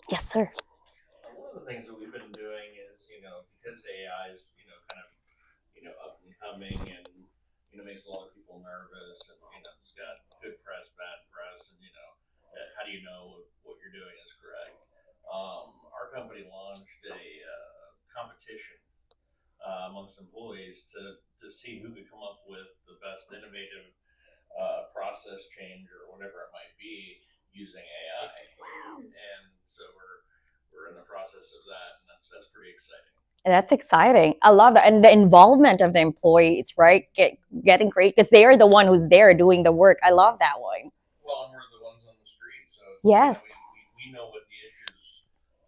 Yes, sir. One of the things that we've been doing is, because AI is, kind of, up and coming and, makes a lot of people nervous and, it's got good press, bad press, and, how do you know what you're doing is correct? Our company launched a competition amongst employees to see who could come up with the best innovative process change or whatever it might be using AI. And so we're in the process of that, and that's pretty exciting. That's exciting. I love that. And the involvement of the employees, right? Getting great, because they are the one who's there doing the work. I love that one. Well, and we're the ones on the street, so it's, Yes. we know what the issues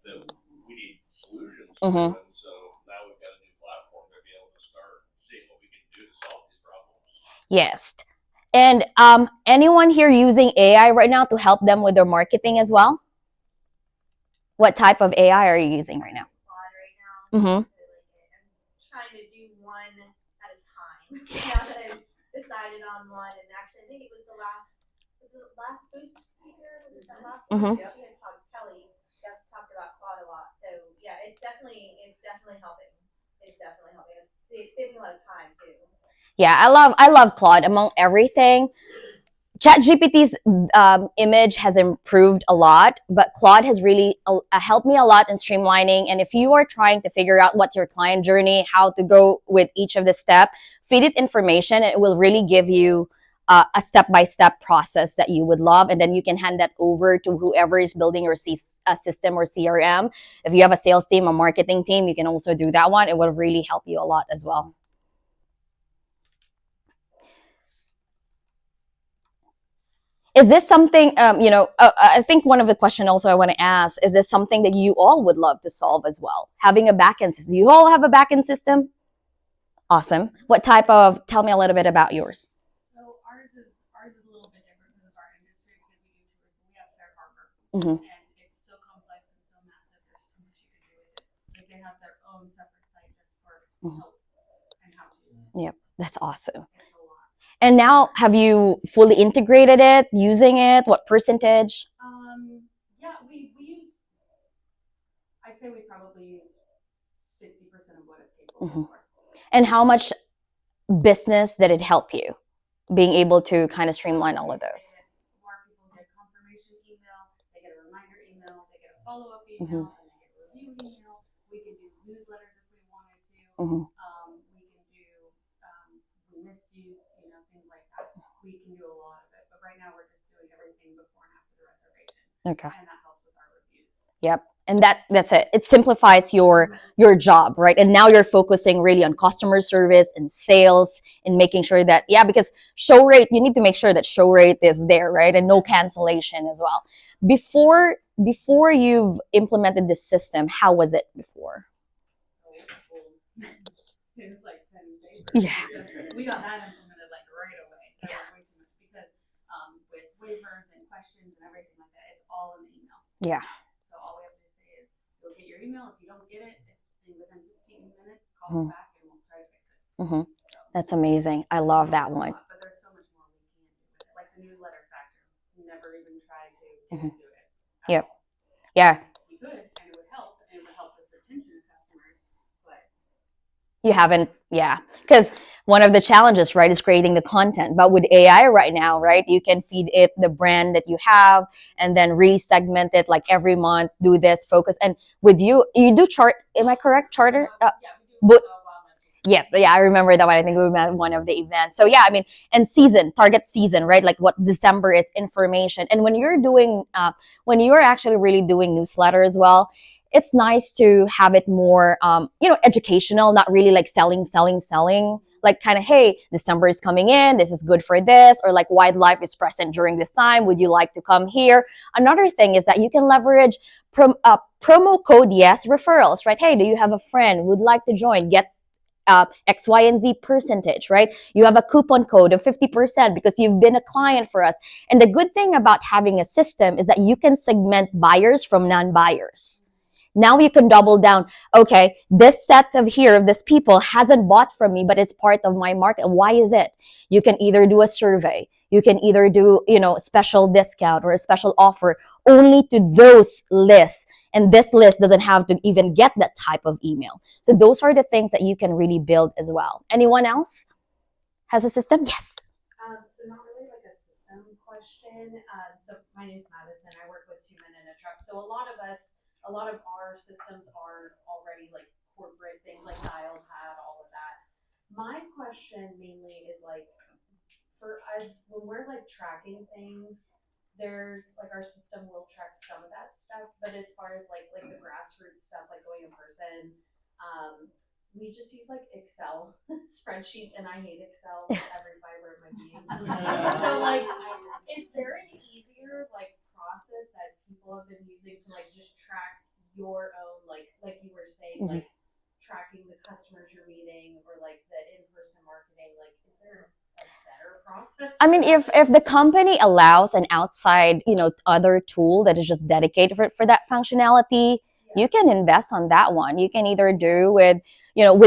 that we need solutions to, Mm-hmm. and so now we've got a new platform to be able to start seeing what we can do to solve these problems. Yes. And anyone here using AI right now to help them with their marketing as well? What type of AI are you using right now? Mm-hmm. Mm-hmm. Yeah, I love Claude among everything. ChatGPT's image has improved a lot, but Claude has really helped me a lot in streamlining. And if you are trying to figure out what's your client journey, how to go with each of the step, feed it information, and it will really give you a step-by-step process that you would love. And then you can hand that over to whoever is building your system or CRM. If you have a sales team, a marketing team, you can also do that one. It will really help you a lot as well. Is this something, I think one of the question also I want to ask, is this something that you all would love to solve as well? Having a backend system. You all have a backend system? Awesome. What type of, tell me a little bit about yours. Mm-hmm. Mm-hmm. Yep, that's awesome. And now, have you fully integrated it, using it? What percentage? Mm-hmm. And how much business did it help you, being able to kind of streamline all of those? Mm-hmm. Mm-hmm. Okay. and that helps with our reviews. Yep. And that's it. It simplifies your job, right? And now you're focusing really on customer service and sales and making sure that, yeah, because show rate, you need to make sure that show rate is there, right? And no cancellation as well. Before you've implemented this system, how was it before? It was like pen and paper. Yeah. So we got that implemented like right away. That was way too much because with waivers and questions and everything like that, it's all in the email. Yeah. So all we have to say is you'll get your email. If you don't get it, within 15 minutes, call us back and we'll try to fix it. Mm-hmm. That's amazing. I love that one. But there's so much more we can do with it. Like the newsletter factor. We never even tried to get into it. Yep. Yeah. You could, and it would help, and it would help with retention of customers, but you haven't, yeah, because one of the challenges, right, is creating the content. But with AI right now, right, you can feed it the brand that you have and then re-segment it like every month, do this, focus. And with you do chart, am I correct, charter? yeah, we do. Yes, yeah, I remember that one. I think we met one of the events. So yeah, I mean, and target season, right? Like what December is, information. And when you're doing, when you're actually really doing newsletter as well, it's nice to have it more, educational, not really like selling. Like kind of, hey, December is coming in. This is good for this, or like wildlife is present during this time. Would you like to come here? Another thing is that you can leverage promo code yes referrals, right? Hey, do you have a friend would like to join? Get X, Y, and Z percentage, right? You have a coupon code of 50% because you've been a client for us. And the good thing about having a system is that you can segment buyers from non-buyers. Now you can double down. Okay, this set of this people hasn't bought from me, but it's part of my market. Why is it? You can either do a survey. You can either do, special discount or a special offer only to those lists. And this list doesn't have to even get that type of email. So those are the things that you can really build as well. Anyone else has a system? Yes. So not really like a system question. So my name's Madison. I work with 2 Men in a Truck. So a lot of our systems are already like corporate things like Dialpad, all of that. My question mainly is like, for us, when we're like tracking things, there's like our system will track some of that stuff, but as far as like the grassroots stuff, like going in person, we just use like Excel spreadsheets, and I hate Excel with every fiber of my being. So like, is there an easier like process that people have been using to like just track your own like you were saying, like tracking the customers you're meeting or like the in-person marketing? Like, is there a better process? I mean, if the company allows an outside, other tool that is just dedicated for that functionality, you can invest on that one. You can either do with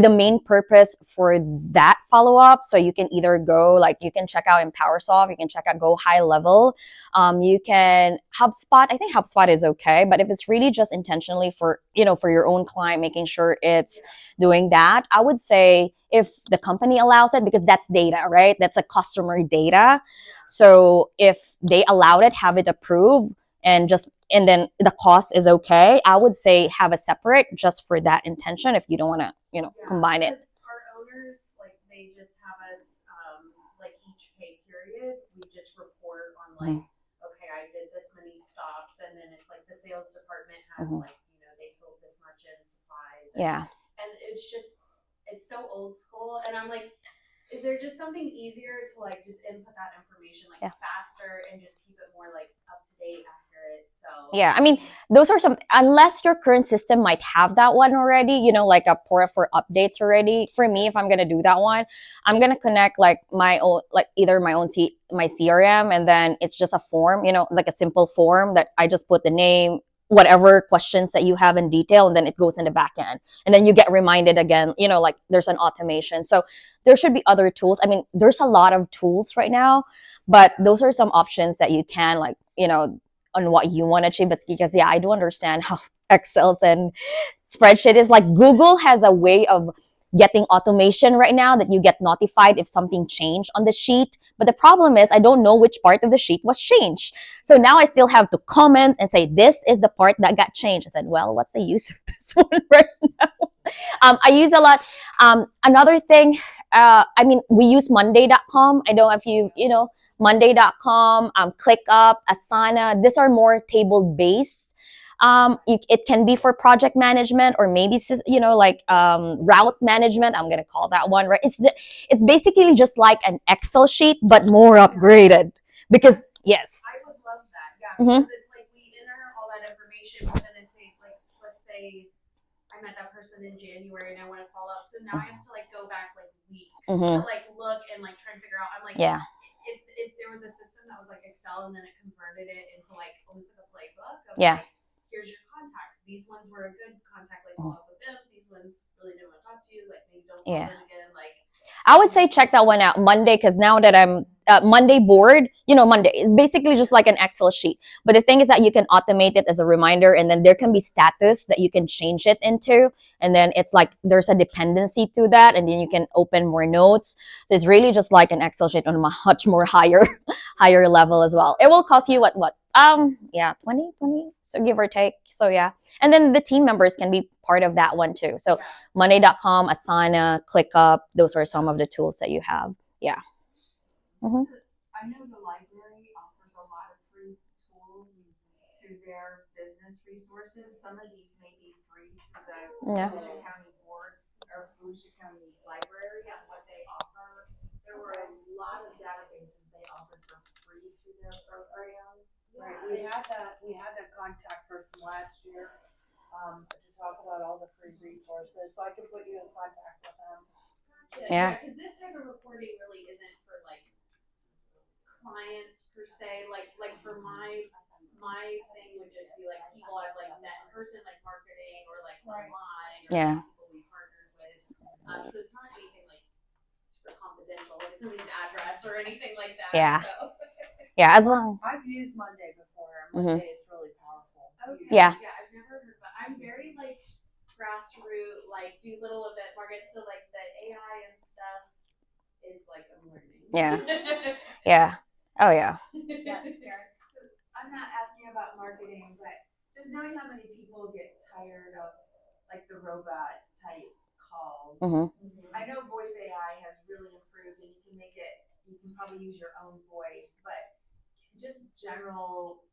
a main purpose for that follow-up. So you can either go, like, you can check out EmpowerSoft, you can check out Go High Level. You can HubSpot. I think HubSpot is okay, but if it's really just intentionally for your own client, making sure it's doing that, I would say if the company allows it, because that's data, right? That's a customer data. So if they allowed it, have it approved, and then the cost is okay, I would say have a separate just for that intention if you don't want to, combine it. Our owners, like, they just have us, like, each pay period, we just report on, like, okay, I did this many stops, and then it's like the sales department has, like, they sold this much in supplies. And it's so old school, and I'm like, is there just something easier to like just input that information like faster and just keep it more like up to date, accurate? So yeah, I mean, those are some, unless your current system might have that one already, like a port for updates already. For me, if I'm gonna do that one, I'm gonna connect like my own, like either my CRM, and then it's just a form, like a simple form that I just put the name, whatever questions that you have in detail, and then it goes in the back end, and then you get reminded again, like there's an automation. So there should be other tools. I mean, there's a lot of tools right now, but those are some options that you can, like, on what you want to achieve. But because I do understand how Excels and spreadsheet is. Like, Google has a way of getting automation right now that you get notified if something changed on the sheet. But the problem is I don't know which part of the sheet was changed. So now I still have to comment and say, this is the part that got changed. I said, well, what's the use of this one right now? I use a lot. Another thing, I mean, we use Monday.com. I don't know if you know, Monday.com, ClickUp, Asana. These are more table based. It can be for project management or maybe, like route management. I'm going to call that one, right? It's basically just like an Excel sheet, but more upgraded because, yes. I would love that. Yeah, Mhm. because it's like we enter all that information, but then it's like let's say I met that person in January and I want to follow up. So now I have to like go back like weeks to Mhm. like look and like try and figure out. I'm like, Yeah. if there was a system that was like Excel and then it converted it into like almost like a playbook of Yeah. like, here's your contacts. These ones were a good contact, like follow up with them. These ones really didn't want to talk to you, like maybe don't call Yeah. them again. Like I would say check that one out Monday because now that I'm Monday board, Monday is basically just like an Excel sheet. But the thing is that you can automate it as a reminder, and then there can be status that you can change it into, and then it's like there's a dependency to that, and then you can open more notes. So it's really just like an Excel sheet on a much more higher level as well. It will cost you what yeah, 20, so give or take. So yeah, and then the team members can be part of that one too. So Monday.com, Asana, ClickUp, those are some of the tools that you have. Yeah. Mhm. I know the library offers a lot of free tools through their business resources. Some of these may be free for the Yeah. Volusia County Board or Volusia County Library on what they offer. There were a lot of databases they offered for free through their program. Right, we had that contact person last year, to talk about all the free resources, so I can put you in contact with them. Yeah. because this type of reporting really isn't for like clients per se. Like for my thing would just be like people I've like met in person, like marketing or like online, or Yeah. like people we partnered with. So it's not anything like super confidential, like somebody's address or anything like that. Yeah. So. Yeah, as long. I've used Monday before, Mhm. Monday is really powerful. Okay. Yeah. Yeah, I've never heard of that. I'm very like grassroots, like do little event markets. So like the AI and stuff is like I'm learning. Yeah. Yeah. Oh yeah. Yes, yes. I'm not asking about marketing, but just knowing how many people get tired of like the robot type calls. Mhm. I know voice AI has really improved and you can make it, you can probably use your own voice, but just general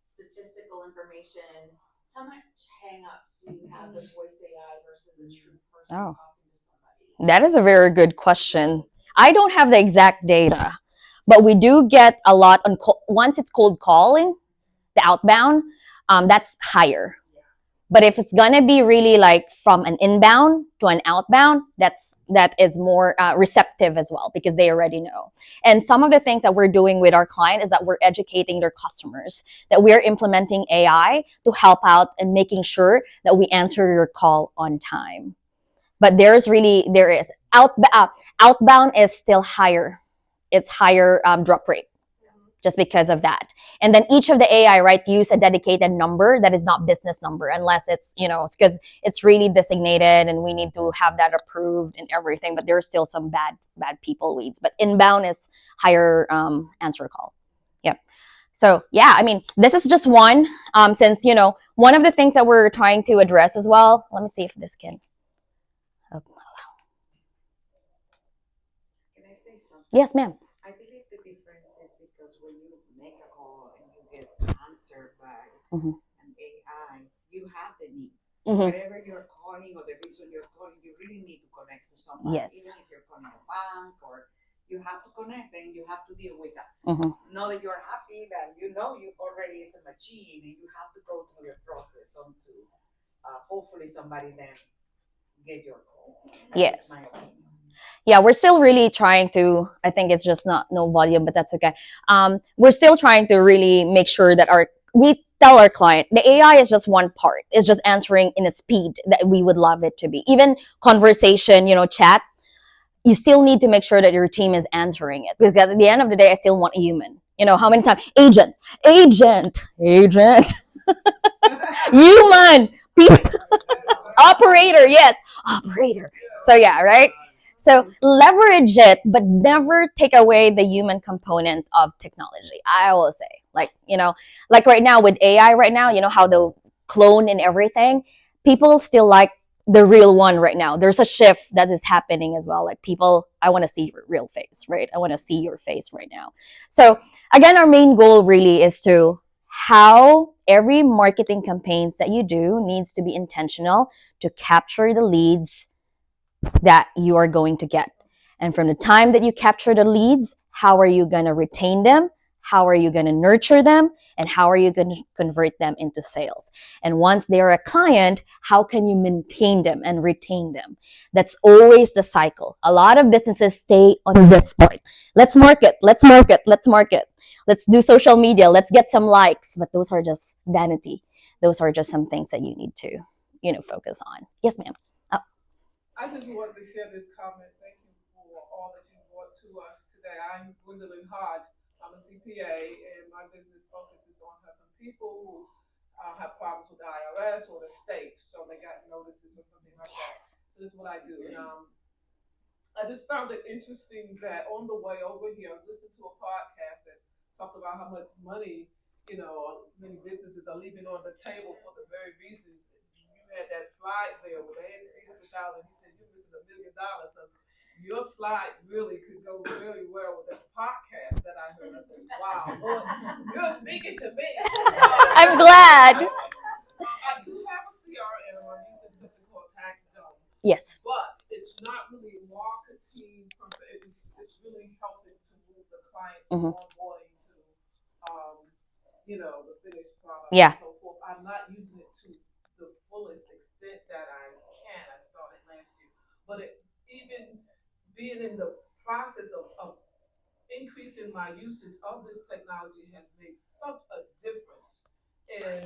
statistical information, how much hang-ups do you have with voice AI versus a true person Oh. talking to somebody? That is a very good question. I don't have the exact data, but we do get a lot on once it's cold calling, the outbound, that's higher. But if it's gonna be really like from an inbound to an outbound, that is more receptive as well because they already know. And some of the things that we're doing with our client is that we're educating their customers that we're implementing AI to help out and making sure that we answer your call on time. But there is outbound is still higher. It's higher drop rate just because of that. And then each of the AI, right, use a dedicated number that is not business number unless it's, because it's really designated and we need to have that approved and everything. But there's still some bad people weeds. But inbound is higher answer call. Yep. So yeah, I mean, this is just one. Since one of the things that we're trying to address as well. Let me see if this can. Oh, Can I say something? yes, ma'am. I believe the difference is because when you make a call and you get answered by Mhm. an AI, you have the need. Mhm. Whatever you're calling or the reason you're calling, you really need to connect to somebody. Yes. Even if you're calling a bank or you have to connect and you have to deal with that. Mhm. Know that you're happy that you already is a machine and you have to go through your process to hopefully somebody then get your call. Yes. That's my opinion. Yeah, we're still really trying to, I think it's just not no volume, but that's okay. We're still trying to really make sure that we tell our client the AI is just one part. It's just answering in a speed that we would love it to be. Even conversation, chat, you still need to make sure that your team is answering it because at the end of the day, I still want a human. How many times? Agent, human, people, operator, yes, operator. So yeah, right? So leverage it, but never take away the human component of technology. I will say, like right now with AI, right now, how the clone and everything, people still like the real one right now. There's a shift that is happening as well. Like people, I want to see your real face, right? I want to see your face right now. So again, our main goal really is to how every marketing campaigns that you do needs to be intentional to capture the leads that you are going to get. And from the time that you capture the leads, how are you going to retain them? How are you going to nurture them? And how are you going to convert them into sales? And once they're a client, how can you maintain them and retain them? That's always the cycle. A lot of businesses stay on this part. Let's market, let's market, let's market. Let's do social media, let's get some likes. But those are just vanity. Those are just some things that you need to, focus on. Yes, ma'am. I just wanted to share this comment. Thank you for all that you brought to us today. I'm Gwendolyn Hodge. I'm a CPA, and my business focuses on helping people who have problems with the IRS or the state, so they got notices or something like that. So this is what I do. And, I just found it interesting that on the way over here, I was listening to a podcast that talked about how much money, many businesses are leaving on the table for the very reason you had that slide there with $800,000. He said you're missing $1 million. So your slide really could go very well with that podcast that I heard. I said, wow, Lord, you're speaking to me. I'm glad. I do have a CRM. I'm using something called Tax Zone. Yes. But it's not really marketing per se. It's really helping to move the clients from onboarding to, the finished product and so forth. I'm not using it to the fullest extent that I can. I started last year. But even being in the process of increasing my usage of this technology has made such a difference in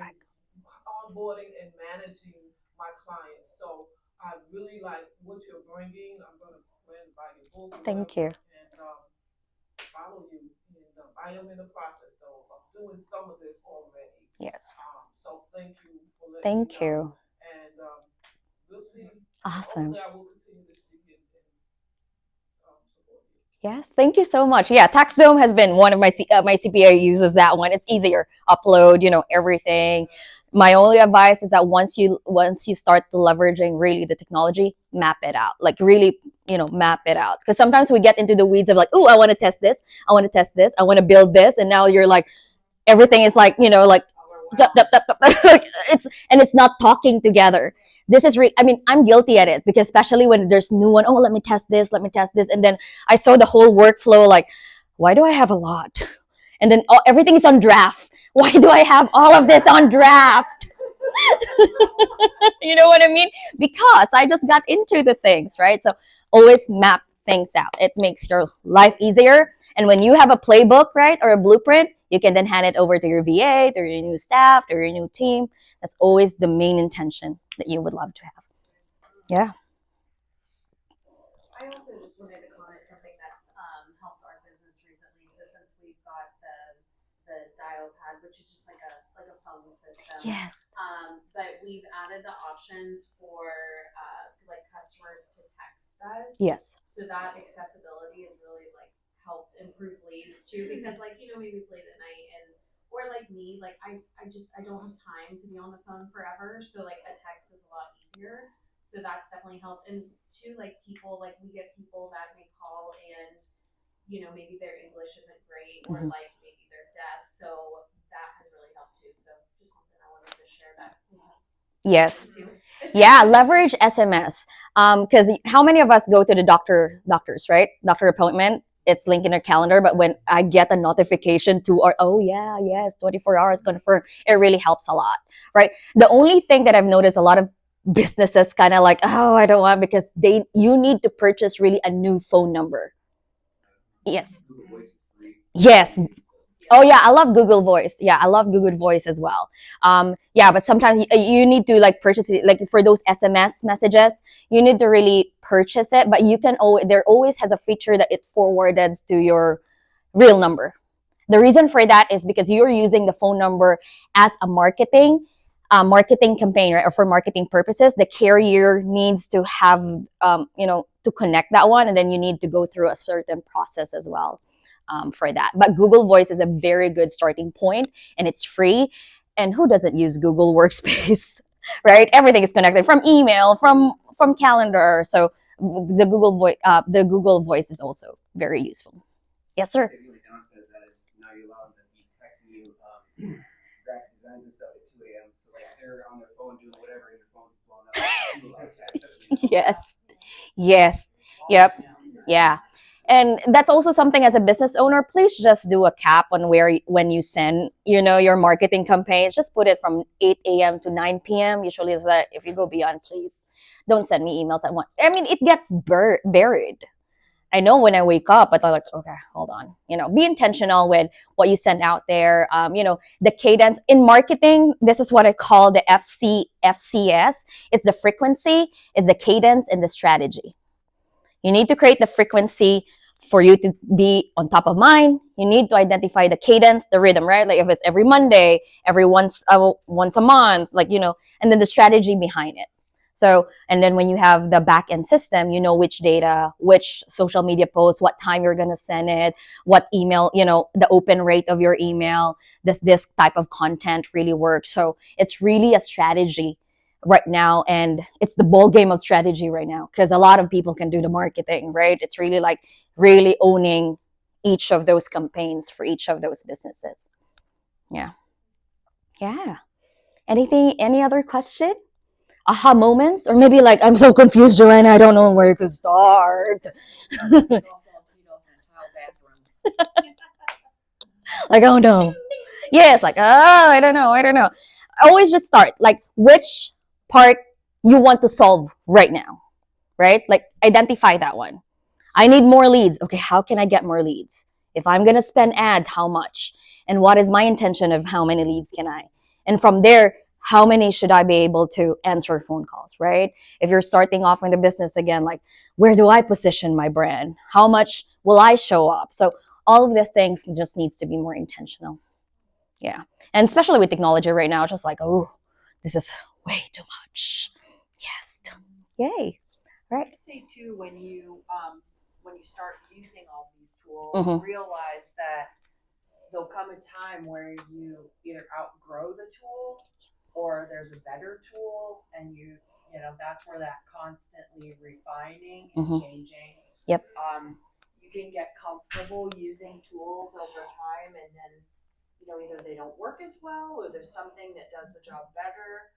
onboarding and managing my clients. So I really like what you're bringing. I'm going to go ahead and buy your book. Thank you. And follow you. And I am in the process, though, of doing some of this already. Yes. So thank you for letting Thank me know. you. And we'll see. Awesome. Hopefully I will continue to see you and support you. Yes, thank you so much. Yeah, TaxDome has been one of my my CPA uses that one. It's easier, upload, everything. My only advice is that once you start leveraging really the technology, map it out. Like really, map it out. Because sometimes we get into the weeds of like, oh, I want to test this, I want to test this, I want to build this, and now you're like, everything is like, like it's not talking together. This is I'm guilty at it because especially when there's new one, oh, let me test this, and then I saw the whole workflow like, why do I have a lot? And then everything is on draft. Why do I have all of this on draft? You know what I mean? Because I just got into the things, right? So always map things out. It makes your life easier. And when you have a playbook, right, or a blueprint, you can then hand it over to your VA, to your new staff, to your new team. That's always the main intention that you would love to have. Yeah. I also just wanted to comment something that's helped our business recently. So since we've got the dial pad, which is just like a phone system. Yes. But we've added the options for like customers to text us. Yes. So that accessibility has really like helped improve leads too, because like maybe it's late at night or like me, like I don't have time to be on the phone forever. So like a text is a lot easier. So that's definitely helped. And two, like people, like we get people that may call and maybe their English isn't great or like maybe they're deaf. So that has really helped too. So just something I wanted to share that. Yes. Yeah, leverage SMS. Because how many of us go to the doctors, right? Doctor appointment. It's linked in our calendar, but when I get a notification oh yeah, yes, 24 hours confirmed, it really helps a lot, right? The only thing that I've noticed a lot of businesses kind of like, oh, I don't want, because you need to purchase really a new phone number. Yes. Yes. Oh yeah, I love Google Voice. Yeah, I love Google Voice as well. Yeah, but sometimes you need to like purchase it, like for those SMS messages, you need to really purchase it. But you can there always has a feature that it forwards to your real number. The reason for that is because you're using the phone number as a marketing campaign, right? Or for marketing purposes. The carrier needs to have to connect that one, and then you need to go through a certain process as well. For that. But Google Voice is a very good starting point, and it's free. And who doesn't use Google Workspace? right? Everything is connected from email, from calendar. So the Google Voice is also very useful. Yes, sir. Say the only downside of that is now you allow them to be texting you graphic designs and stuff at 2 a.m. So like they're on their phone doing whatever and your phone's blown up. You allow text. Yes. Yes. Yep. Yeah. And that's also something as a business owner, please just do a cap on when you send, your marketing campaigns, just put it from 8 a.m. to 9 p.m. Usually is that if you go beyond, please don't send me emails at one. I mean, it gets buried. I know when I wake up, but I'm like, okay, hold on. Be intentional with what you send out there. The cadence in marketing. This is what I call the FCS. It's the frequency, it's the cadence, and the strategy. You need to create the frequency for you to be on top of mind. You need to identify the cadence, the rhythm, right? Like if it's every Monday, every once a month, and then the strategy behind it. So, and then when you have the back end system, you know which data, which social media posts, what time you're going to send it, what email, the open rate of your email, this type of content really works. So it's really a strategy right now, and it's the ball game of strategy right now because a lot of people can do the marketing, right? It's really like really owning each of those campaigns for each of those businesses. Yeah. Any other question? Aha moments, or maybe like, I'm so confused, Joanna, I don't know where to start. Like, oh no. Yes, like, oh, I don't know. Always just start like which part you want to solve right now, right? Like identify that one. I need more leads. Okay, how can I get more leads? If I'm going to spend ads, how much? And what is my intention of how many leads can I? And from there, how many should I be able to answer phone calls, right? If you're starting off in the business again, like where do I position my brand? How much will I show up? So all of these things just needs to be more intentional. Yeah. And especially with technology right now, it's just like, oh, this is way too much. Yes. Yay. Right. I'd say too, when you start using all these tools, Mhm. realize that there'll come a time where you either outgrow the tool or there's a better tool, and that's where that constantly refining and Mhm. changing. Yep. You can get comfortable using tools over time, and then either they don't work as well or there's something that does the job better.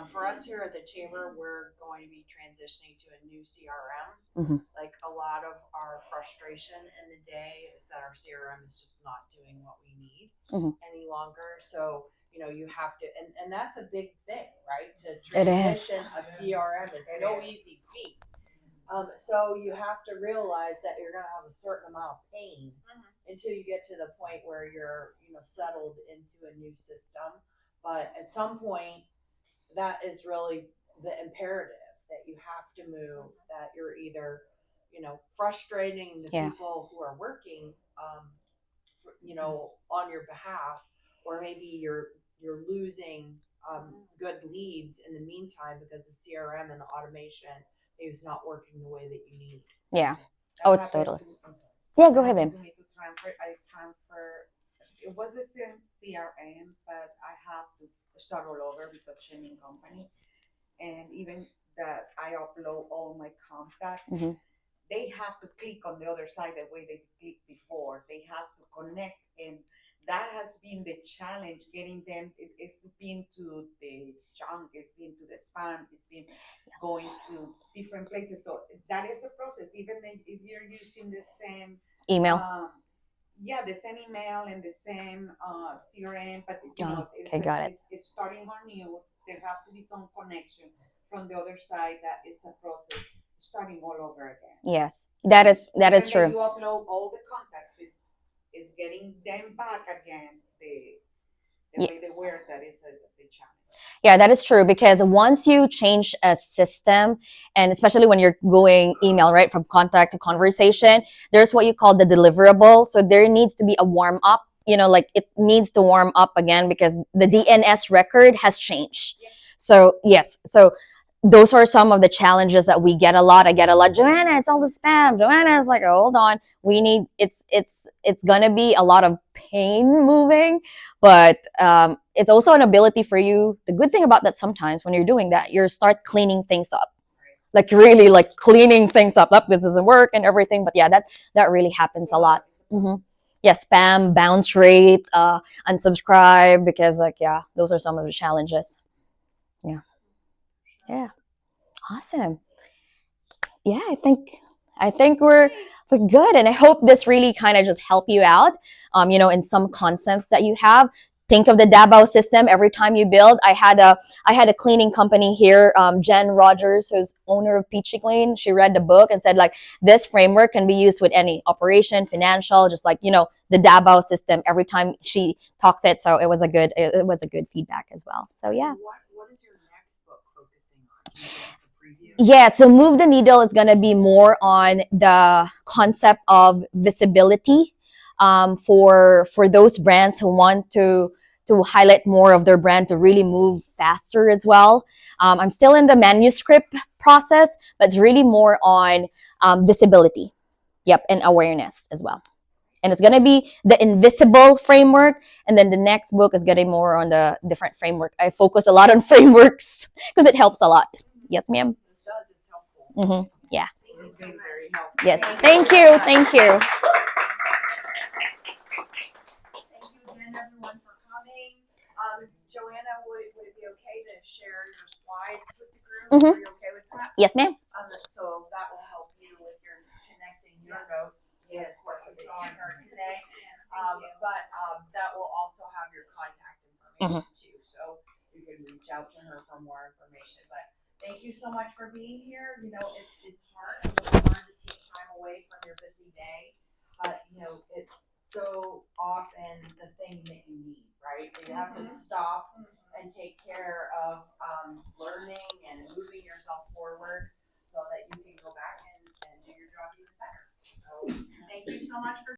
For us here at the chamber, we're going to be transitioning to a new CRM. Mhm. Like a lot of our frustration in the day is that our CRM is just not doing what we need Mhm. any longer. So you have to, and that's a big thing, right? To It is. transition a CRM is no easy feat. So you have to realize that you're going to have a certain amount of pain until you get to the point where you're settled into a new system. But at some point, that is really the imperative that you have to move. That you're either frustrating the Yeah. people who are working, on your behalf, or maybe you're losing good leads in the meantime because the CRM and the automation is not working the way that you need. Yeah. That Oh, happened totally. I'm sorry. Yeah, go That ahead, happened babe. to me to transfer. I transfer. It was the same CRM, but I have to start all over because changing company, and even that I upload all my contacts. Mhm. They have to click on the other side the way they clicked before. They have to connect, and that has been the challenge getting them. It's been to the junk, it's been to the spam, it's been going to different places. So that is a process. Even if you're using the same, Email. yeah, the same email and the same CRM, but Okay, got it. it's starting on new. There have to be some connection from the other side. That is a process starting all over again. Yes, that is Even true. you upload all the contacts, is getting them back again. The way they Yes. were, that is the challenge. Yeah, that is true because once you change a system, and especially when you're going email, right, from contact to conversation, there's what you call the deliverable. So there needs to be a warm up, like it needs to warm up again because the DNS record has changed. Yeah. So, yes. So those are some of the challenges that we get a lot. I get a lot, Joanna, it's all the spam. Joanna is like, hold on, we need, it's gonna be a lot of pain moving, but it's also an ability for you. The good thing about that, sometimes when you're doing that, you start cleaning things up, like really like cleaning things up. This doesn't work and everything, but yeah, that really happens a lot. Yeah, spam, bounce rate, unsubscribe, because like, yeah, those are some of the challenges. Yeah. Awesome. Yeah, I think we're good, and I hope this really kind of just help you out. In some concepts that you have. Think of the Davao system every time you build. I had a cleaning company here, Jen Rogers, who's owner of Peachy Clean. She read the book and said like this framework can be used with any operation, financial, just like the Davao system. Every time she talks it, so it was a good feedback as well. So yeah. What is your next book focusing on? Can you give us a preview? Yeah, so Move the Needle is going to be more on the concept of visibility, for those brands who want to highlight more of their brand to really move faster as well. I'm still in the manuscript process, but it's really more on visibility, yep, and awareness as well. And it's going to be the invisible framework, and then the next book is getting more on the different framework. I focus a lot on frameworks because it helps a lot. Yes, ma'am. It does. It's helpful. Yeah. It's been very helpful. Yes. Thank you. Thank you. Thank you again, everyone, for coming. Joanna, would it be okay to share your slides with the group? Are you okay with that? Yes, ma'am. So that will help you with your connecting your notes. Yes. Of course, we saw her today. But that will also have your contact information too, so you can reach out to her for more information. But thank you so much for being here. It's hard. It's hard to take time away from your busy day. It's so often the thing that you need, right? You have to stop and take care of learning and moving yourself forward so that you can go back and do your job even better. So thank you so much for